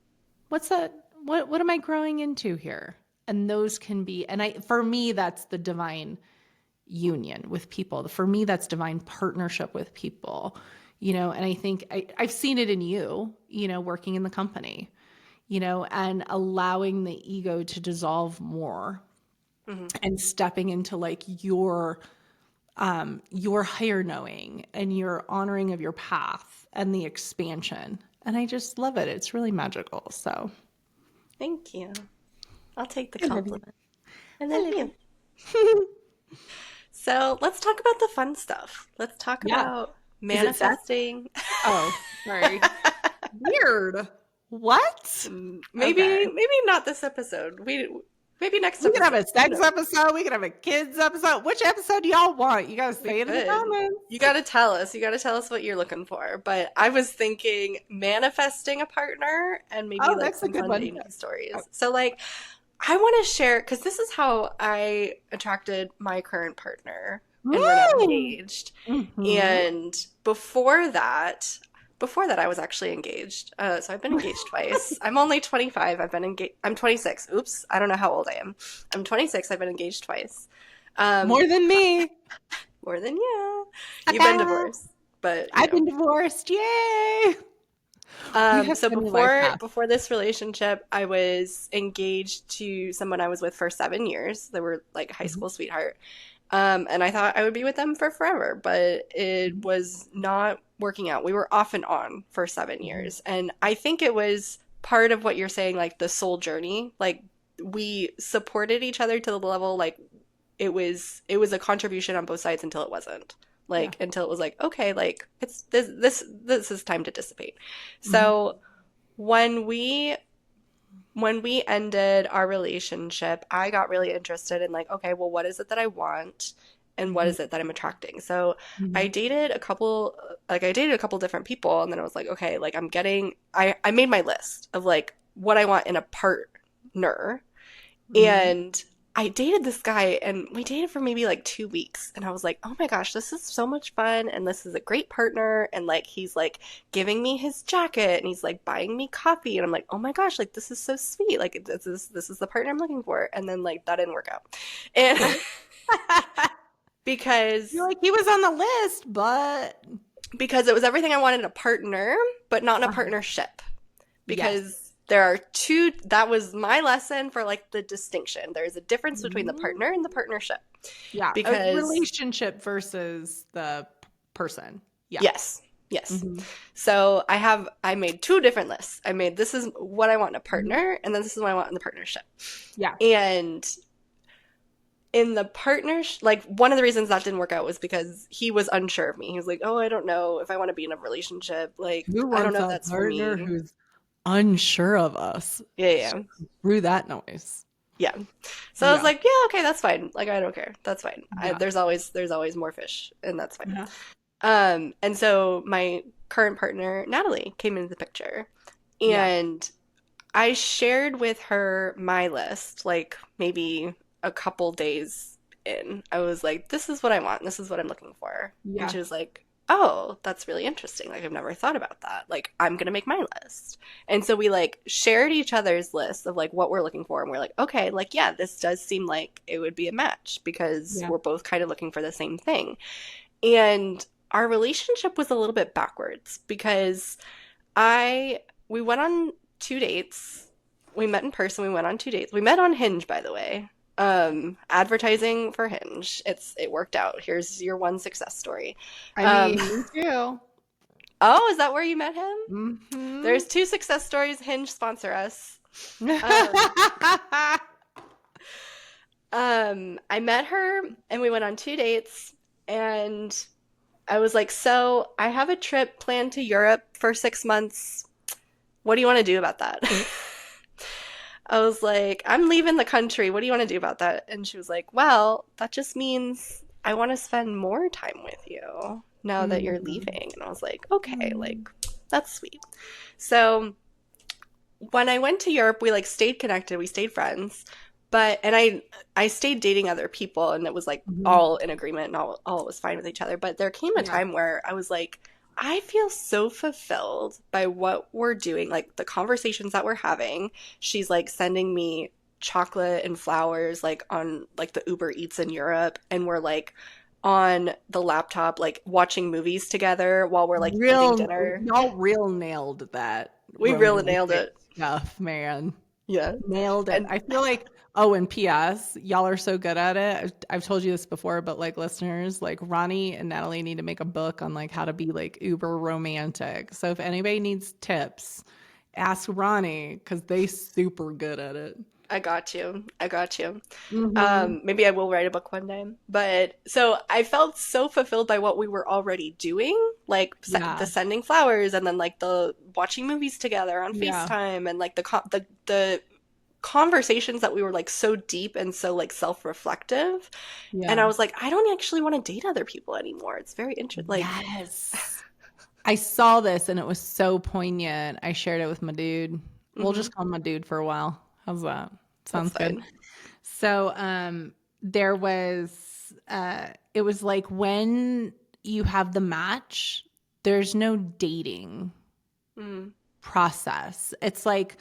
What's that? What am I growing into here? And those can be, for me, that's the divine union with people. For me, that's divine partnership with people, and I think I've seen it in you, working in the company, and allowing the ego to dissolve more Mm-hmm. and stepping into like your higher knowing and your honoring of your path and the expansion. And I just love it. It's really magical. So Thank you. I'll take the I love you. compliment. I I love love you. you. So let's talk about the fun stuff. Let's talk Yeah. about Is it sex? manifesting. Oh, sorry. Weird. What? Okay. Maybe not this episode. Maybe next We can have episode. a Who sex knows? episode. We can have a kids episode. Which episode do y'all want? You guys We say it in the could. comments. You got to tell us. You got to tell us what you're looking for. But I was thinking manifesting a partner and maybe Oh, like that's a some good fun one. dating Oh, stories. So like I want to share, because this is how I attracted my current partner, and we're now woo! engaged. Mm-hmm. And before that, I was actually engaged. So I've been engaged twice. I'm only 25. I've been engaged. I'm 26. Oops, I don't know how old I am. I'm 26. I've been engaged twice. Um, More than me. More than you. You've been divorced, but I've been divorced. Yay! We have So many life paths. before this relationship, I was engaged to someone I was with for 7 years. They were like high Mhm, school sweetheart. And I thought I would be with them for forever, but it mhm, was not working out. We were off and on for seven mhm. years. And I think it was part of what you're saying, like the soul journey. Like we supported each other to the level like it was a contribution on both sides until it wasn't. Yeah. Like until it was like, okay, like it's this is time to dissipate. Mhm, So when we ended our relationship, I got really interested in like, okay, well, what is it that I want and what mhm, is it that I'm attracting? So mhm, I dated a couple different people and then I was like, okay, like I made my list of like what I want in a partner. mhm. And I dated this guy and we dated for maybe like 2 weeks. And I was like, oh my gosh, this is so much fun. And this is a great partner. And like, he's like giving me his jacket and he's like buying me coffee. And I'm like, oh my gosh, like this is so sweet. Like, this is the partner I'm looking for. And then like, that didn't work out. And You're because, like, he was on the list, but because it was everything I wanted in a partner, but not in a uh-huh. partnership. Yes. Because there are two, that was my lesson for like the distinction. There's a difference between the Mhm. partner and the partnership. Yeah, a Because relationship versus the person. Yeah. yes, yes. Mhm. So I made two different lists. I made this is what I want in a Mhm. partner, and then this is what I want in the partnership. Yeah. And in the partnership, like one of the reasons that didn't work out was because he was unsure of me. He was like, "Oh, I don't know if I want to be in a relationship. Like, Who I don't wants know if a that's for partner me." who's unsure of us? Yeah, yeah, Screw that noise. yeah. So I was Yeah. like, "Yeah, okay, that's fine. Like, I don't care. That's fine. Yeah. There's always more fish, and that's fine." Yeah. And so my current partner, Natalie, came into the picture. Yeah. And I shared with her my list, like maybe a couple days in. I was like, this is what I want. This is what I'm looking for. And Yeah. she was like, oh, that's really interesting. Like, I've never thought about that. Like, I'm going to make my list. And so we like shared each other's list of like what we're looking for. And we're like, okay, like, yeah, this does seem like it would be a match because Yeah. we're both kind of looking for the same thing. And our relationship was a little bit backwards because I we went on 2 dates. We met in person, we went on 2 dates. We met on Hinge, by the way. Advertising for Hinge. It worked out. Here's your one success story. I Um, mean, me too. oh, is that where you met him? Mhm. There's two success stories. Hinge sponsor us. Um, I met her and we went on 2 dates and I was like, so I have a trip planned to Europe for 6 months. What do you want to do about that? I was like, I'm leaving the country. What do you want to do about that? And she was like, well, that just means I want to spend more time with you now that you're Mhm. leaving. And I was like, okay, Mhm. like that's sweet. So when I went to Europe, we like stayed connected, we stayed friends. But and I stayed dating other people and it was like Mhm. all in agreement and all was fine with each other. But there came a Yeah. time where I was like, I feel so fulfilled by what we're doing, like the conversations that we're having. She's like sending me chocolate and flowers like on like the Uber Eats in Europe and we're like on the laptop like watching movies together while we're like eating Real dinner. y'all real nailed that We really nailed romantic it. stuff, man. Yeah. Nailed it. And I feel like, oh, and PS, y'all are so good at it. I've told you this before, but like listeners, like Ronnie and Natalie need to make a book on like how to be like uber romantic. So if anybody needs tips, ask Ronnie because they super good at it. I got you. I got you. Mm-hmm. Maybe I will write a book one day. But so I felt so fulfilled by what we were already doing, like the Yeah. sending flowers and then like the watching movies together on Yeah. FaceTime and like the conversations that we were like so deep and so like self-reflective. And I Yeah. was like, I don't actually want to date other people anymore. It's very interesting. Like, Yes. I saw this and it was so poignant. I shared it with my dude. We'll hmm just call him my dude for a while. How's that? that's Sounds good. fine. So, there was, it was like when you have the match, there's no dating Mm, process. It's like,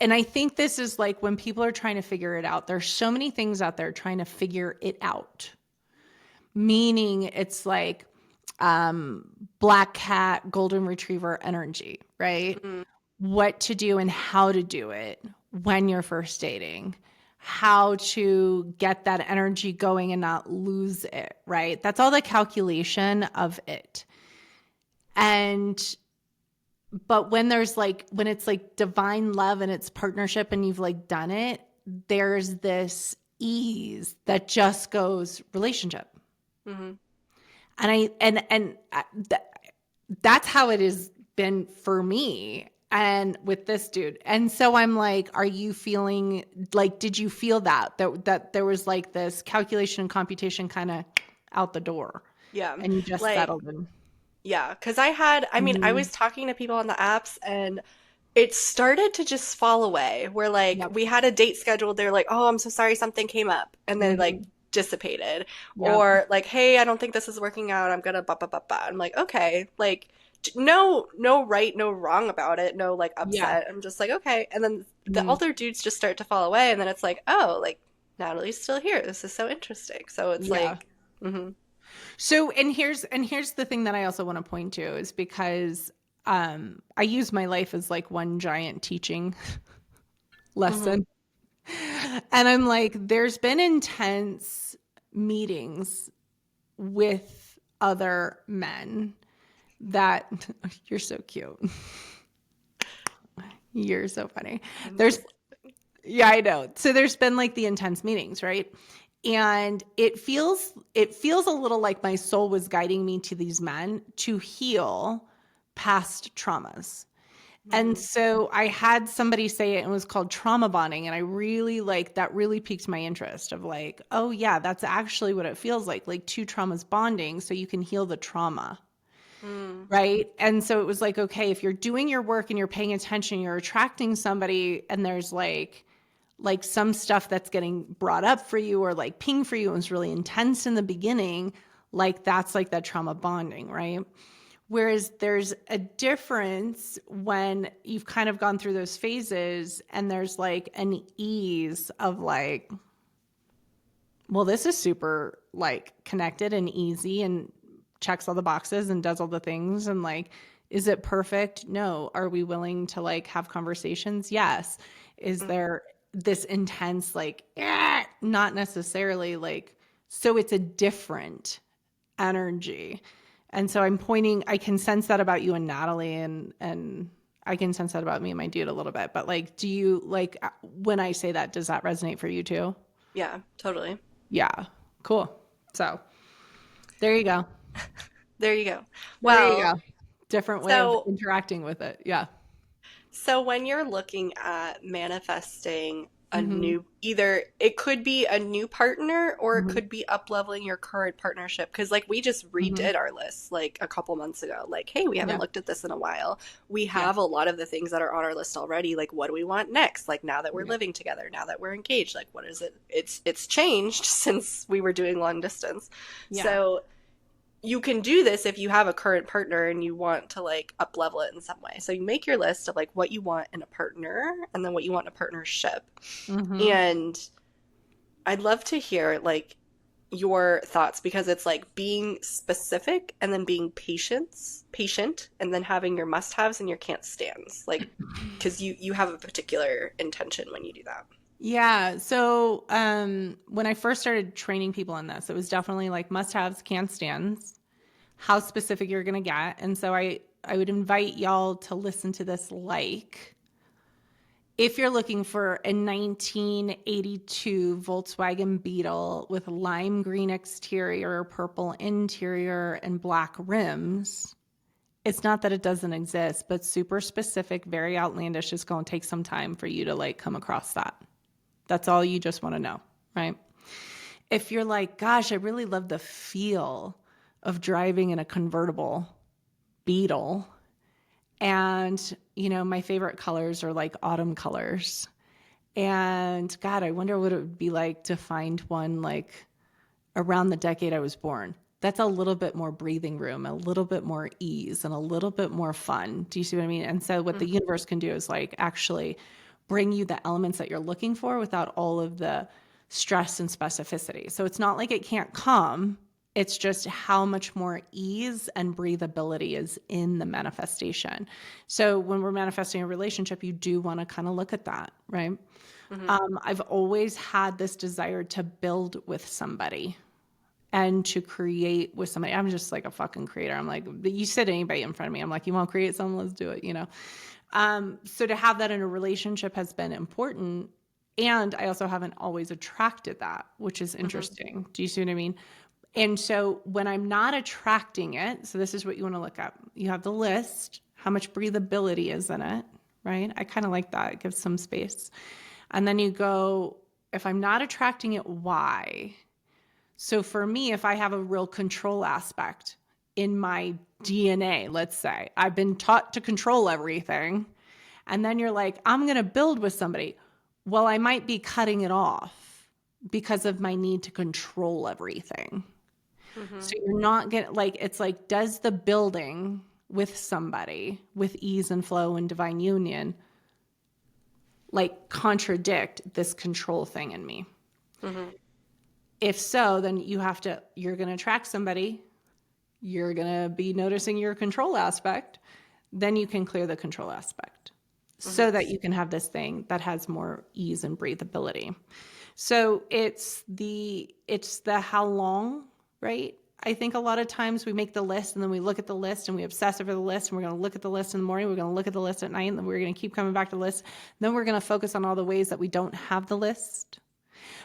and I think this is like when people are trying to figure it out, there's so many things out there trying to figure it out. Meaning it's like, black cat, golden retriever energy, right? Mm-hmm. What to do and how to do it when you're first dating, how to get that energy going and not lose it, right? That's all the calculation of it. And but when there's like when it's like divine love and it's partnership and you've like done it, there's this ease that just goes relationship. Mm-hmm. And that's how it has been for me and with this dude. And so I'm like, are you feeling like, did you feel that there was like this calculation and computation kind of out the door Yeah. and you just Like, settled in? yeah, because I mean, I was talking to people on the apps and it started to just fall away. Where like Yep. we had a date scheduled, they're like, "Oh, I'm so sorry, something came up," and then it, like Mm-hmm. dissipated. Yep. Or like, "Hey, I don't think this is working out. I'm gonna ba ba ba ba." I'm like, "Okay," like no right, no wrong about it, no like Yeah. upset. I'm just like, "Okay," and then the Mm, other dudes just start to fall away, and then it's like, "Oh, like Natalie's still here. This is so interesting." So it's yeah. like, mm-hmm, So, and here's the thing that I also want to point to is because I use my life as like one giant teaching mm-hmm, lesson. And I'm like, there's been intense meetings with other men that you're so cute. You're so funny. I'm There's, just yeah, I know. So there's been like the intense meetings, right? And it feels a little like my soul was guiding me to these men to heal past traumas. And mm-hmm, so I had somebody say it and it was called trauma bonding. And I really like that really piqued my interest of like, oh yeah, that's actually what it feels like two traumas bonding so you can heal the trauma. mm, Right. And so it was like, okay, if you're doing your work and you're paying attention, you're attracting somebody and there's like some stuff that's getting brought up for you or like ping for you and was really intense in the beginning, like that's like that trauma bonding, right? Whereas there's a difference when you've kind of gone through those phases and there's like an ease of like, well, this is super like connected and easy and checks all the boxes and does all the things. And like, is it perfect? No. Are we willing to like have conversations? Yes. Is mm-hmm. there this intense, like, not necessarily like, so it's a different energy. And so I'm pointing, I can sense that about you and Natalie and I can sense that about me and my dude a little bit. But like, do you like when I say that, does that resonate for you too? Yeah, totally. Yeah. Cool. So there you go. There you go. There you Well, go. Different way of so interacting with it. Yeah. so when you're looking at manifesting a Mm-hmm. new, either it could be a new partner or it Mm-hmm. could be up-leveling your current partnership. Because like we just Mm-hmm. redid our list like a couple months ago. Like, hey, we haven't Yeah. looked at this in a while. We Yeah. have a lot of the things that are on our list already. Like, what do we want next? Like now that we're Yeah. living together, now that we're engaged, like what is it? It's changed since we were doing long distance. Yeah. So you can do this if you have a current partner and you want to like up level it in some way. So you make your list of like what you want in a partner and then what you want in a partnership. Mm-hmm. And I'd love to hear like your thoughts because it's like being specific and then being patient and then having your must-haves and your can't stands. Like because you have a particular intention when you do that. Yeah. So when I first started training people in this, it was definitely like must-haves, can't stands, how specific you're gonna get. And so I would invite y'all to listen to this like if you're looking for a 1982 Volkswagen Beetle with lime green exterior, purple interior, and black rims, it's not that it doesn't exist, but super specific, very outlandish. It's going to take some time for you to like come across that. That's all you just want to know, right? If you're like, gosh, I really love the feel of driving in a convertible Beetle, and, my favorite colors are like autumn colors. And God, I wonder what it would be like to find one like around the decade I was born. That's a little bit more breathing room, a little bit more ease, and a little bit more fun. Do you see what I mean? And so, what the Mm-hmm. universe can do is like actually bring you the elements that you're looking for without all of the stress and specificity. So, it's not like it can't come, It's just how much more ease and breathability is in the manifestation. So when we're manifesting a relationship, you do want to kind of look at that, right? Mm-hmm. I've always had this desire to build with somebody and to create with somebody. I'm just like a fucking creator. I'm like, you sit anybody in front of me, I'm like, you want to create something? Let's do it, you know? So to have that in a relationship has been important. And I also haven't always attracted that, which is Mm-hmm. interesting. Do you see what I mean? And so when I'm not attracting it, so this is what you want to look at. You have the list, how much breathability is in it, right? I kind of like that. It gives some space. And then you go, if I'm not attracting it, why? So for me, if I have a real control aspect in my DNA, let's say, I've been taught to control everything, and then you're like, I'm going to build with somebody. Well, I might be cutting it off because of my need to control everything. Mm-hmm. So you're not getting like, it's like, does the building with somebody with ease and flow and divine union like contradict this control thing in me? Mm-hmm. If so, then you're going to attract somebody. You're going to be noticing your control aspect. Then you can clear the control aspect Mm-hmm. so that you can have this thing that has more ease and breathability. So it's the how long, right? I think a lot of times we make the list and then we look at the list and we obsess over the list, and we're going to look at the list in the morning, we're going to look at the list at night, and then we're going to keep coming back to the list. Then we're going to focus on all the ways that we don't have the list,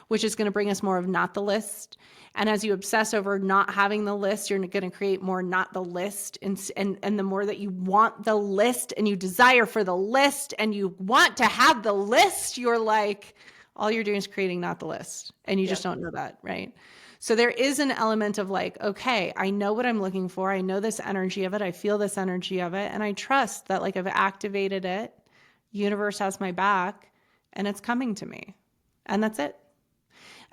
which is going to bring us more of not the list. And as you obsess over not having the list, you're going to create more not the list. And the more that you want the list and you desire for the list and you want to have the list, you're like, all you're doing is creating not the list. And you Yeah. just don't know that, right? So there is an element of like, okay, I know what I'm looking for. I know this energy of it. I feel this energy of it. And I trust that like I've activated it. Universe has my back and it's coming to me. And that's it.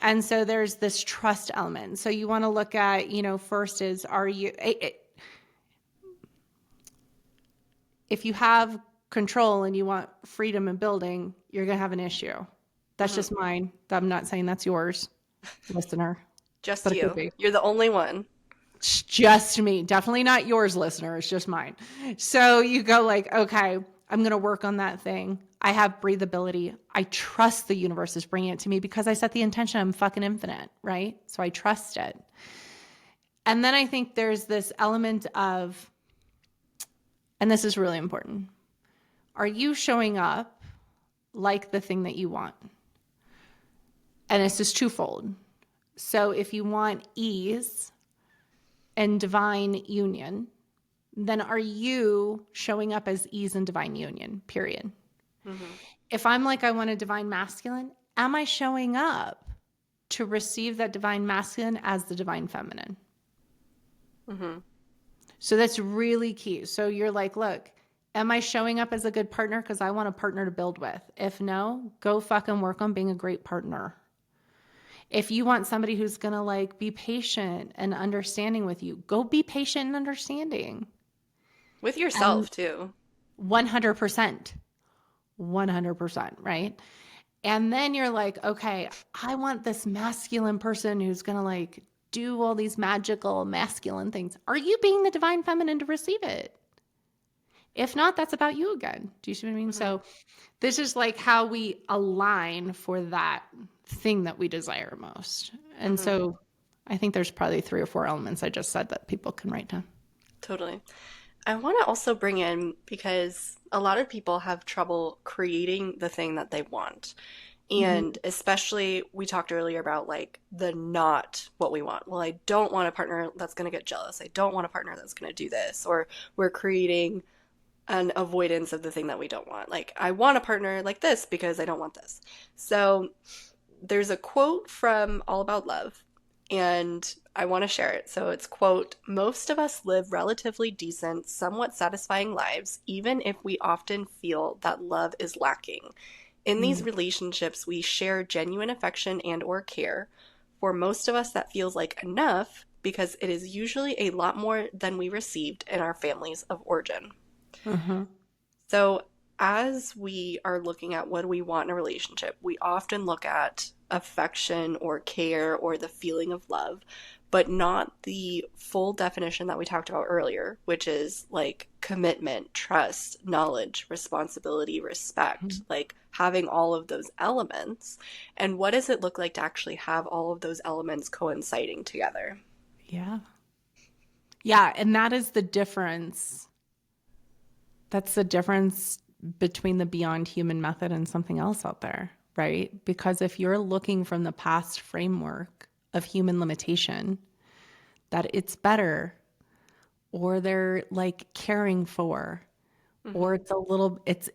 And so there's this trust element. So you want to look at, first is, if you have control and you want freedom in building, you're going to have an issue. That's Mm-hmm. just mine. I'm not saying that's yours, listener, Just but it could you. be. You're the only one. It's just me. Definitely not yours, listener. It's just mine. So you go like, okay, I'm going to work on that thing. I have breathability. I trust the universe is bringing it to me because I set the intention. I'm fucking infinite, right? So I trust it. And then I think there's this element of, and this is really important. Are you showing up like the thing that you want? And this is twofold. So if you want ease and divine union, then are you showing up as ease and divine union, period? Mm-hmm. If I'm like, I want a divine masculine, am I showing up to receive that divine masculine as the divine feminine? Mm-hmm. So that's really key. So you're like, look, am I showing up as a good partner because I want a partner to build with? If no, go fucking work on being a great partner. If you want somebody who's going to like be patient and understanding with you, go be patient and understanding. With And yourself too. 100%, 100%, right? And then you're like, okay, I want this masculine person who's going to like do all these magical masculine things. Are you being the divine feminine to receive it? If not, that's about you again. Do you see what I mean? Mm-hmm. So this is like how we align for that thing that we desire most. And Mm-hmm. so I think there's probably 3 or 4 elements I just said that people can write down. Totally. I want to also bring in because a lot of people have trouble creating the thing that they want. Mm-hmm. And especially, we talked earlier about like the not what we want. Well, I don't want a partner that's going to get jealous. I don't want a partner that's going to do this. Or we're creating an avoidance of the thing that we don't want. Like, I want a partner like this because I don't want this. So, there's a quote from All About Love, and I want to share it. So it's quote, "Most of us live relatively decent, somewhat satisfying lives, even if we often feel that love is lacking. In these Mm-hmm. relationships, we share genuine affection and or care. For most of us, that feels like enough because it is usually a lot more than we received in our families of origin." Uh-huh. So, as we are looking at what do we want in a relationship, we often look at affection or care or the feeling of love. but not the full definition that we talked about earlier, which is like commitment, trust, knowledge, responsibility, respect, like having all of those elements. And what does it look like to actually have all of those elements coinciding together? Yeah. Yeah. And that is the difference. That's the difference between the Beyond Human method and something else out there, right? Because if you're looking from the past framework of human limitation, that it's better, or they're like caring for, or it's a little, it's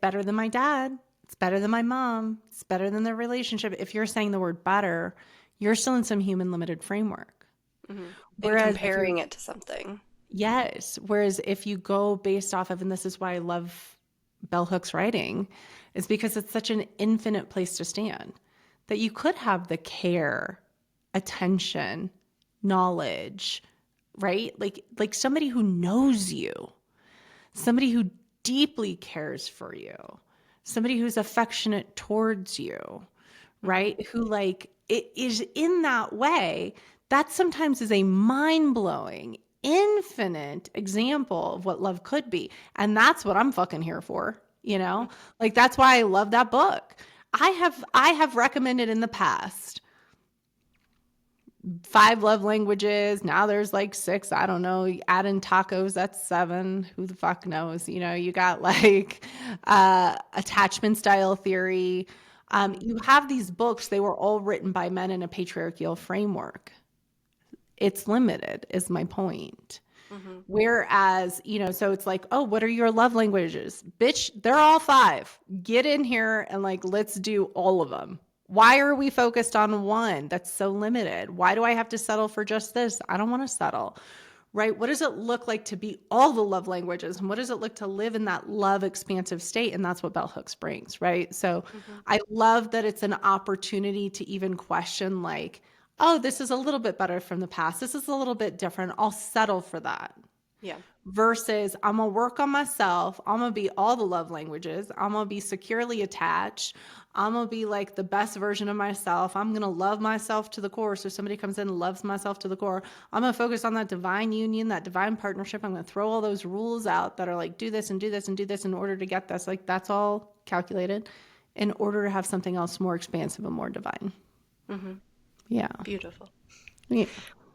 better than my dad, it's better than my mom, it's better than their relationship. If you're saying the word better, you're still in some human limited framework. And Whereas if you're comparing it to something. Yes. Whereas if you go based off of, and this is why I love Bell Hook's writing, is because it's such an infinite place to stand that you could have the care, attention, knowledge, right? Like somebody who knows you, somebody who deeply cares for you, somebody who's affectionate towards you, right? Who like it is in that way. That sometimes is a mind-blowing, infinite example of what love could be. And that's what I'm fucking here for, you know? Like that's why I love that book. I have recommended in the past 5 love languages. Now there's like 6. I don't know. Add in tacos, that's 7. Who the fuck knows? You know, you got like attachment style theory. You have these books, they were all written by men in a patriarchal framework. It's limited, is my point. Mm-hmm. Whereas, you know, so it's like, oh, what are your love languages? Bitch, they're all 5. Get in here and like, let's do all of them. Why are we focused on one? That's so limited. Why do I have to settle for just this? I don't want to settle, right? What does it look like to be all the love languages? And what does it look to live in that love expansive state? And that's what Bell Hooks brings, right? So I love that it's an opportunity to even question like, oh, this is a little bit better from the past. This is a little bit different. I'll settle for that. Yeah. Versus I'm going to work on myself. I'm going to be all the love languages. I'm going to be securely attached. I'm going to be like the best version of myself. I'm going to love myself to the core. So if somebody comes in and loves myself to the core, I'm going to focus on that divine union, that divine partnership. I'm going to throw all those rules out that are like, do this and do this and do this in order to get this. Like that's all calculated in order to have something else more expansive and more divine. Yeah. Beautiful. Yeah.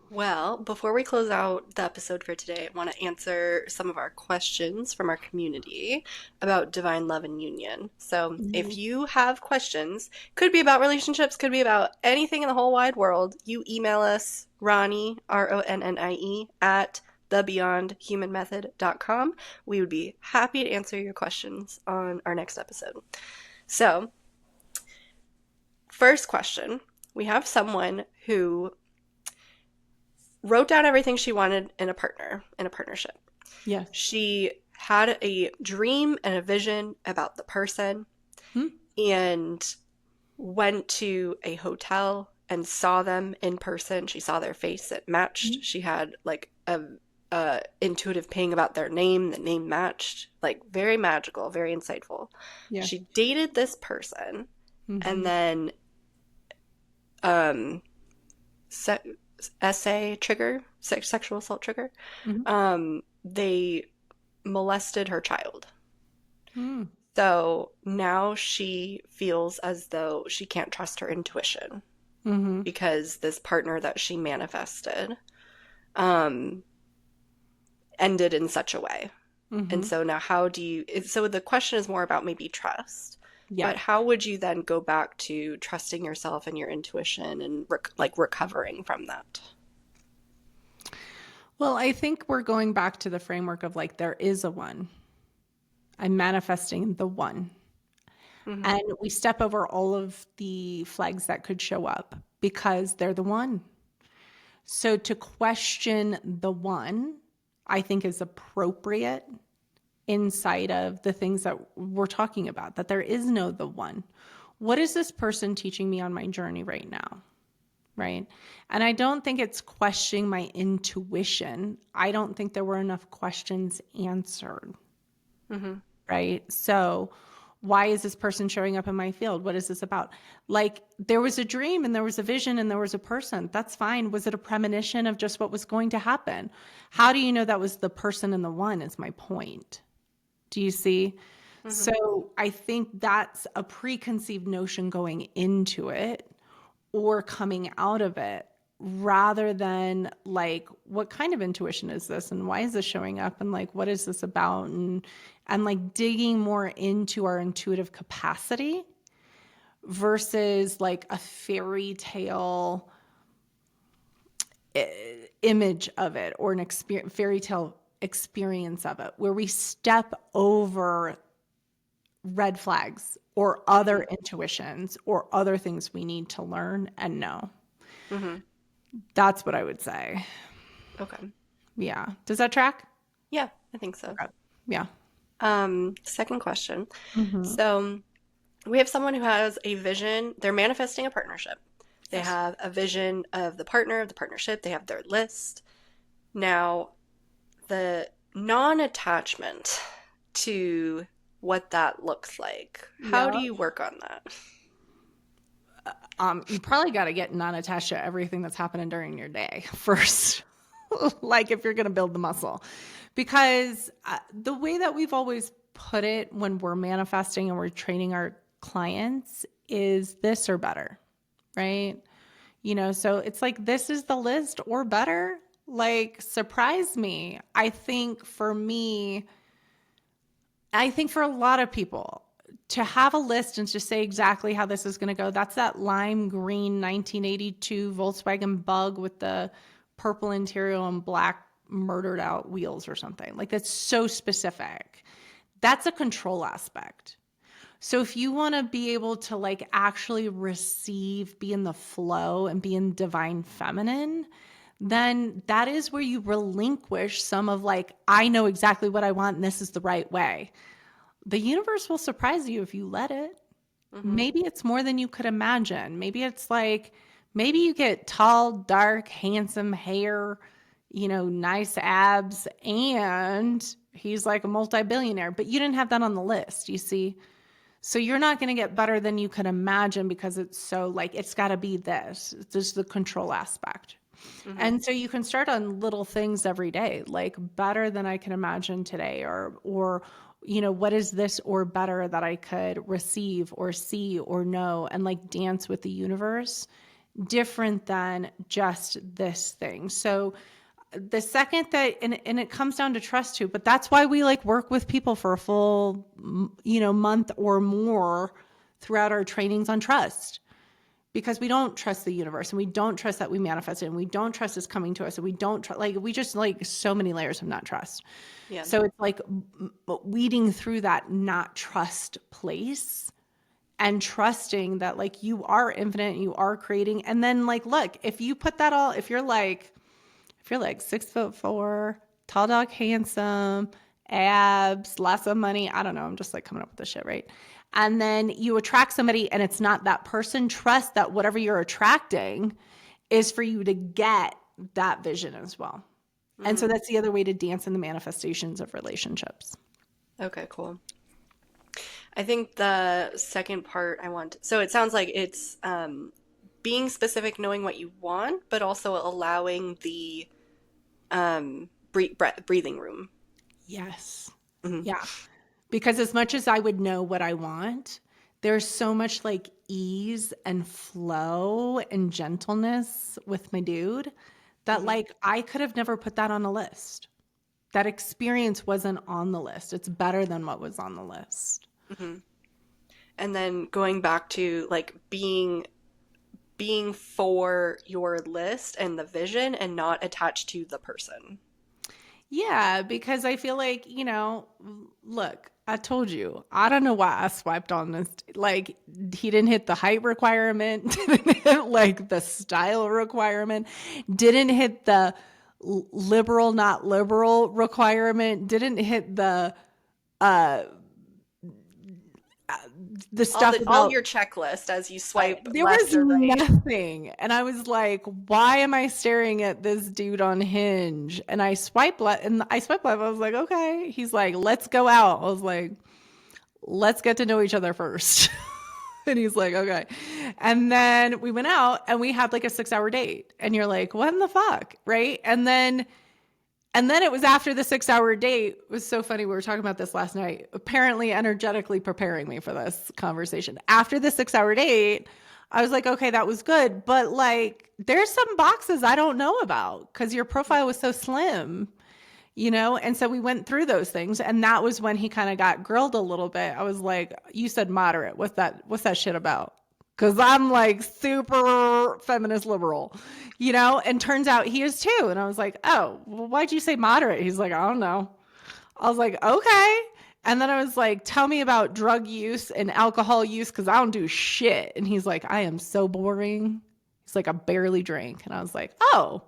Well, before we close out the episode for today, I want to answer some of our questions from our community about divine love and union. So if you have questions, could be about relationships, could be about anything in the whole wide world, you email us, Ronnie, Ronnie, at thebeyondhumanmethod.com. We would be happy to answer your questions on our next episode. So, first question. We have someone who wrote down everything she wanted in a partnership. Yes. She had a dream and a vision about the person and went to a hotel and saw them in person. She saw their face. It matched. She had like a intuitive ping about their name. The name matched. Like very magical, very insightful. Yeah. She dated this person and then sexual assault trigger, they molested her child. So now she feels as though she can't trust her intuition because this partner that she manifested ended in such a way. And so now so the question is more about maybe trust. Yeah. But how would you then go back to trusting yourself and your intuition and recovering from that? Well, I think we're going back to the framework of like, there is a one. I'm manifesting the one. And we step over all of the flags that could show up because they're the one. So to question the one, I think is appropriate inside of the things that we're talking about, that there is no the one. What is this person teaching me on my journey right now? Right. And I don't think it's questioning my intuition. I don't think there were enough questions answered. Right. So Why is this person showing up in my field? What is this about? Like, there was a dream and there was a vision and there was a person. That's fine. Was it a premonition of just what was going to happen? How do you know that was the person and the one is my point. Do you see? Mm-hmm. So I think that's a preconceived notion going into it or coming out of it, rather than like, what kind of intuition is this and why is this showing up and like, what is this about? And like digging more into our intuitive capacity versus like a fairy image of it, or an fairy tale experience of it, where we step over red flags or other intuitions or other things we need to learn and know. Mm-hmm. That's what I would say. Okay. Yeah. Does that track? Yeah, I think so. Okay. Yeah. Second question. Mm-hmm. So we have someone who has a vision. They're manifesting a partnership. They Yes. have a vision of the partner, of the partnership. They have their list. Now, the non-attachment to what that looks like. How do Yeah. you work on that? You probably got to get non-attached to everything that's happening during your day first. Like, if you're going to build the muscle, because the way that we've always put it when we're manifesting and we're training our clients is this or better, right? You know, so it's like, this is the list or better. Like, surprise me. I think for me, I think for a lot of people, to have a list and to say exactly how this is going to go, that's that lime green 1982 Volkswagen Bug with the purple interior and black murdered out wheels or something. Like, that's so specific. That's a control aspect. So if you want to be able to like actually receive, be in the flow and be in divine feminine, then that is where you relinquish some of like, I know exactly what I want and this is the right way. The universe will surprise you if you let it. Mm-hmm. Maybe it's more than you could imagine. Maybe it's like, maybe you get tall, dark, handsome hair, you know, nice abs, and he's like a multi-billionaire, but you didn't have that on the list, you see? So you're not going to get better than you could imagine because it's so like, it's got to be this. It's just the control aspect. Mm-hmm. And so you can start on little things every day, like better than I can imagine today, or, you know, what is this or better that I could receive or see or know, and like dance with the universe, different than just this thing. So the second that, and it comes down to trust too, but that's why we like work with people for a full, you know, month or more throughout our trainings on trust, because we don't trust the universe and we don't trust that we manifest it and we don't trust it's coming to us and we don't like, we just like so many layers of not trust. Yeah. So it's like weeding through that not trust place and trusting that like you are infinite, you are creating. And then like, look, if you put that all, if you're like 6'4", tall, dog, handsome, abs, lots of money, I don't know, I'm just like coming up with this shit, right? And then you attract somebody and it's not that person, trust that whatever you're attracting is for you to get that vision as well. Mm-hmm. And so that's the other way to dance in the manifestations of relationships. Okay, cool. I think the second part so it sounds like it's being specific, knowing what you want, but also allowing the breathing room. Yes. Mm-hmm. Yeah. Because as much as I would know what I want, there's so much like ease and flow and gentleness with my dude that Mm-hmm. like I could have never put that on a list. That experience wasn't on the list. It's better than what was on the list. Mm-hmm. And then going back to like being for your list and the vision and not attached to the person. Yeah, because I feel like, you know, look, I told you, I don't know why I swiped on this. Like, he didn't hit the height requirement, didn't hit like the style requirement, didn't hit the liberal, not liberal requirement, didn't hit the stuff all about your checklist as you swipe there left was or right. nothing. And I was like, why am I staring at this dude on Hinge? And I swiped left. I was like, okay. He's like, let's go out. I was like, let's get to know each other first. And he's like, okay. And then we went out and we had like a 6-hour date. And you're like, what in the fuck? Right. And then it was after the 6-hour date. It was so funny. We were talking about this last night, apparently energetically preparing me for this conversation. After the 6-hour date, I was like, okay, that was good. But like, there's some boxes I don't know about because your profile was so slim, you know? And so we went through those things. And that was when he kind of got grilled a little bit. I was like, you said moderate. What's that shit about? Because I'm like super feminist liberal, you know, and turns out he is too. And I was like, oh, well, why'd you say moderate? He's like, I don't know. I was like, okay. And then I was like, tell me about drug use and alcohol use because I don't do shit. And he's like, I am so boring. He's like, I barely drink. And I was like, oh,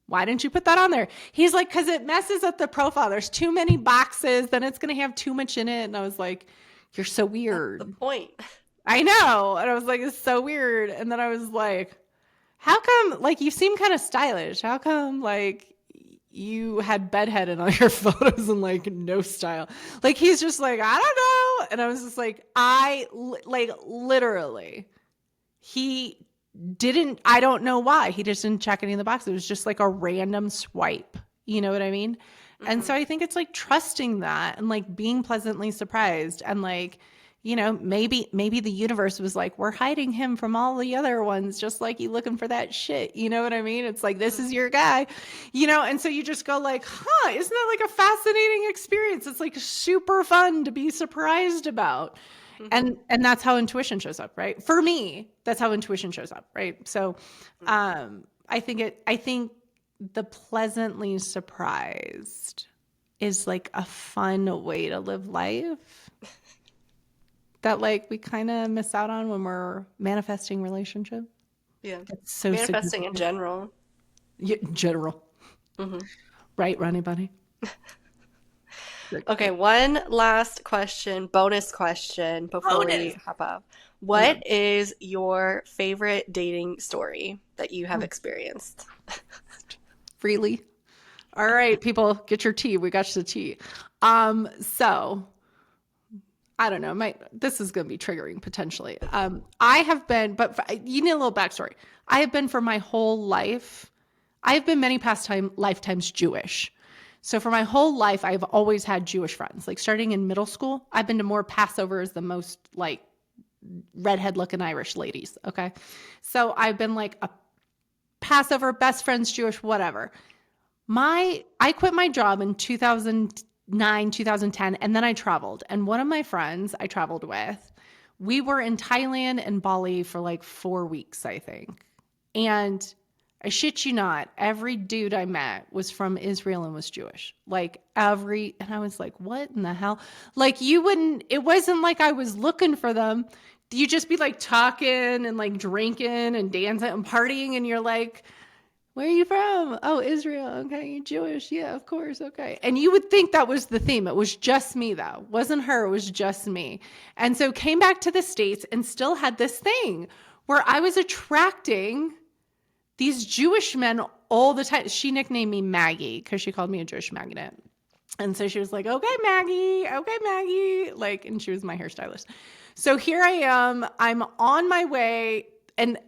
why didn't you put that on there? He's like, because it messes up the profile. There's too many boxes. Then it's going to have too much in it. And I was like, you're so weird. That's the point. I know. And I was like, it's so weird. And then I was like, how come, like, you seem kind of stylish. How come, like, you had bedhead in all your photos and, like, no style? Like, he's just like, I don't know. And I was just like, literally, he didn't, I don't know why. He just didn't check any of the boxes. It was just like a random swipe. You know what I mean? Mm-hmm. And so I think it's like trusting that and like being pleasantly surprised and like, you know, maybe the universe was like, we're hiding him from all the other ones, just like you looking for that shit. You know what I mean? It's like, this is your guy, you know? And so you just go like, huh, isn't that like a fascinating experience? It's like super fun to be surprised about. Mm-hmm. And that's how intuition shows up, right? For me, that's how intuition shows up, right? So I think the pleasantly surprised is like a fun way to live life. That like we kind of miss out on when we're manifesting relationship. Yeah. That's so manifesting in general. Yeah, in general. Mm-hmm. Right, Ronnie Bunny? Okay, one last question, bonus question before we hop up. What is your favorite dating story that you have experienced? Freely. All right, people, get your tea. We got you the tea. So I don't know. This is going to be triggering potentially. I have been, but you need a little backstory. I have been for my whole life. I have been many lifetimes Jewish. So for my whole life, I've always had Jewish friends. Like starting in middle school, I've been to more Passovers than most like redhead looking Irish ladies. Okay. So I've been like a Passover, best friends, Jewish, whatever. I quit my job in 2009, 2010, and then I traveled. And one of my friends I traveled with, we were in Thailand and Bali for like 4 weeks, I think. And I shit you not, every dude I met was from Israel and was Jewish. Like and I was like, what in the hell? Like it wasn't like I was looking for them. You just be like talking and like drinking and dancing and partying and you're like, where are you from? Oh, Israel. Okay, you're Jewish. Yeah, of course. Okay. And you would think that was the theme. It was just me though. It wasn't her. It was just me. And so came back to the States and still had this thing where I was attracting these Jewish men all the time. She nicknamed me Maggie because she called me a Jewish magnet. And so she was like, okay, Maggie. Like, and she was my hairstylist. So here I am. I'm on my way. And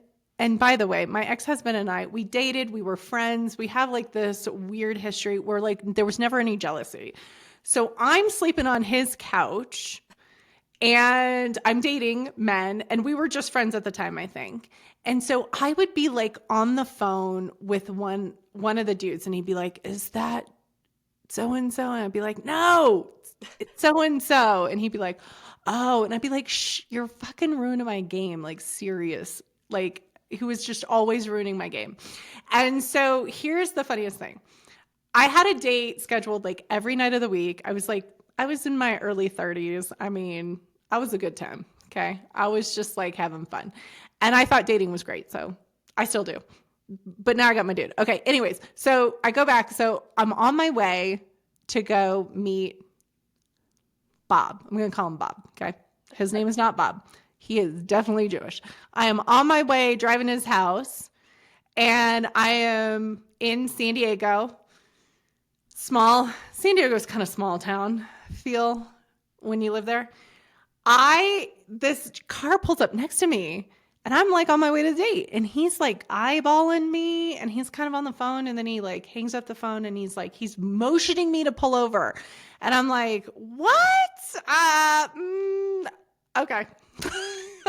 by the way, my ex-husband and I, we dated, we were friends. We have like this weird history where like there was never any jealousy. So I'm sleeping on his couch and I'm dating men and we were just friends at the time, I think. And so I would be like on the phone with one of the dudes and he'd be like, is that so-and-so? And I'd be like, no, it's so-and-so. And he'd be like, oh, and I'd be like, shh, you're fucking ruining my game. Like serious, like, who was just always ruining my game. And so here's the funniest thing. I had a date scheduled like every night of the week. I was in my early 30s. I mean, I was a good time. Okay. I was just like having fun. And I thought dating was great. So I still do. But now I got my dude. Okay. Anyways, so I go back. So I'm on my way to go meet Bob. I'm going to call him Bob. Okay. His name is not Bob. He is definitely Jewish. I am on my way driving his house and I am in San Diego. San Diego is kind of small town feel when you live there. this car pulls up next to me and I'm like on my way to the date and he's like eyeballing me and he's kind of on the phone and then he like hangs up the phone and he's motioning me to pull over. And I'm like, what? Okay.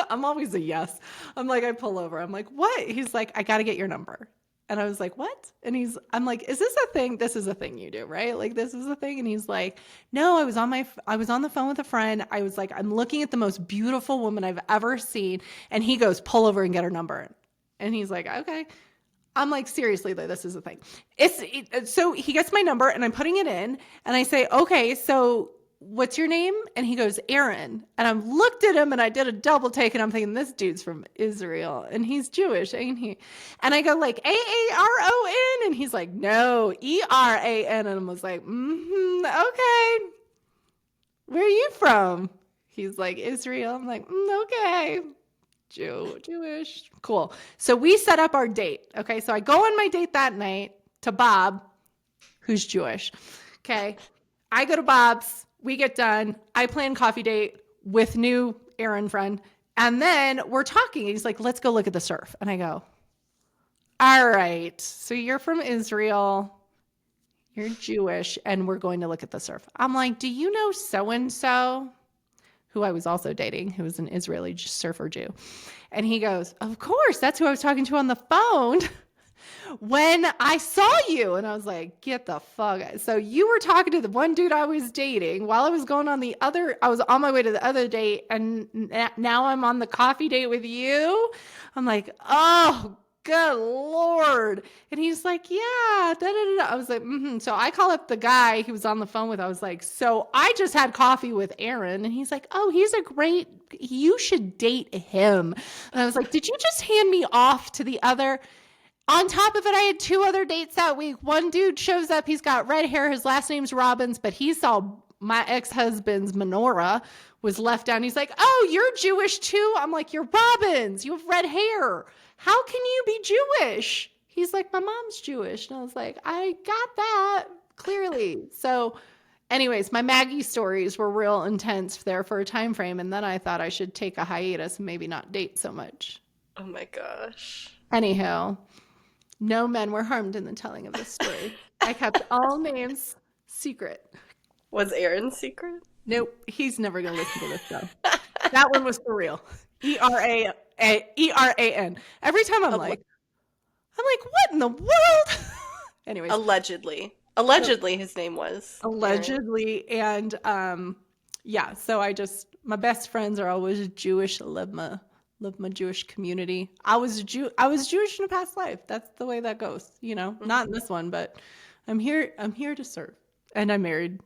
I'm always a yes. I'm like, I pull over. I'm like, what? He's like, I got to get your number. And I was like, what? And I'm like, is this a thing? This is a thing you do, right? Like, this is a thing. And he's like, no, I was on the phone with a friend. I was like, I'm looking at the most beautiful woman I've ever seen. And he goes, pull over and get her number. And he's like, okay. I'm like, seriously, though, this is a thing. So he gets my number and I'm putting it in and I say, okay, so what's your name? And he goes, Aaron. And I looked at him and I did a double take and I'm thinking, this dude's from Israel and he's Jewish, ain't he? And I go like, Aaron. And he's like, no, Eran. And I was like, okay. Where are you from? He's like, Israel. I'm like, okay. Jewish. Cool. So we set up our date. Okay. So I go on my date that night to Bob, who's Jewish. Okay. I go to Bob's. We get done. I plan coffee date with new Aaron friend. And then we're talking. He's like, let's go look at the surf. And I go, all right. So you're from Israel. You're Jewish. And we're going to look at the surf. I'm like, do you know so-and-so? Who I was also dating, who was an Israeli surfer Jew. And he goes, of course. That's who I was talking to on the phone when I saw you. And I was like, get the fuck. So you were talking to the one dude I was dating while I was going on I was on my way to the other date. And now I'm on the coffee date with you. I'm like, oh, good Lord. And he's like, yeah. Da, da, da, da. I was like, So I call up the guy he was on the phone with. I was like, so I just had coffee with Aaron. And he's like, oh, you should date him. And I was like, did you just hand me off to the other? On top of it, I had 2 other dates that week. One dude shows up. He's got red hair. His last name's Robbins, but he saw my ex-husband's menorah was left down. He's like, oh, you're Jewish too? I'm like, you're Robbins. You have red hair. How can you be Jewish? He's like, my mom's Jewish. And I was like, I got that clearly. So anyways, my Maggie stories were real intense there for a time frame. And then I thought I should take a hiatus and maybe not date so much. Oh my gosh. Anyhow. No men were harmed in the telling of this story. I kept all names secret. Was Aaron secret? Nope. He's never going to listen to this show. That one was for real. Eran. Every time I'm like, what in the world? Anyways. Allegedly his name was. Allegedly. Aaron. And yeah, so my best friends are always Jewish. I love my Jewish community. I was Jewish in a past life. That's the way that goes, not in this one, but I'm here to serve. And I'm married.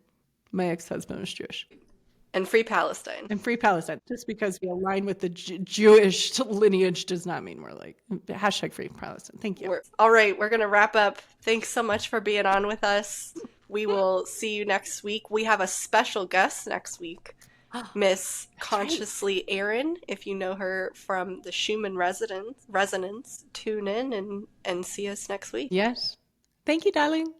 My ex-husband was Jewish. And free Palestine. Just because we align with the Jewish lineage does not mean we're like #free Palestine. Thank you. All right. We're going to wrap up. Thanks so much for being on with us. We will see you next week. We have a special guest next week. Miss Consciously right. Aaron, if you know her from the Schumann Resonance, tune in and see us next week. Yes. Thank you, darling.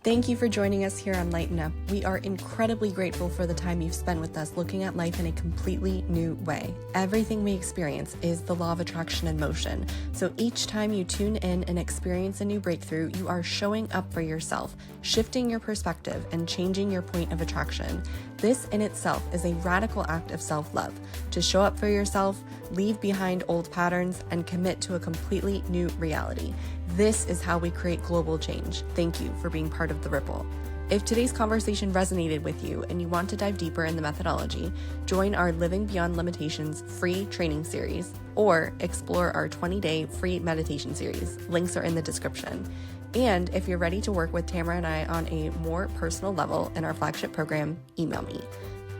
Thank you for joining us here on Lighten Up. We are incredibly grateful for the time you've spent with us looking at life in a completely new way. Everything we experience is the law of attraction in motion. So each time you tune in and experience a new breakthrough, you are showing up for yourself, shifting your perspective, and changing your point of attraction. This in itself is a radical act of self-love, to show up for yourself, leave behind old patterns, and commit to a completely new reality. This is how we create global change. Thank you for being part of The Ripple. If today's conversation resonated with you and you want to dive deeper in the methodology, join our Living Beyond Limitations free training series or explore our 20-day free meditation series. Links are in the description. And if you're ready to work with Tamara and I on a more personal level in our flagship program, email me.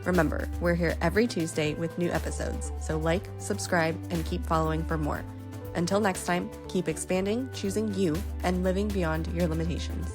Remember, we're here every Tuesday with new episodes, so like, subscribe, and keep following for more. Until next time, keep expanding, choosing you, and living beyond your limitations.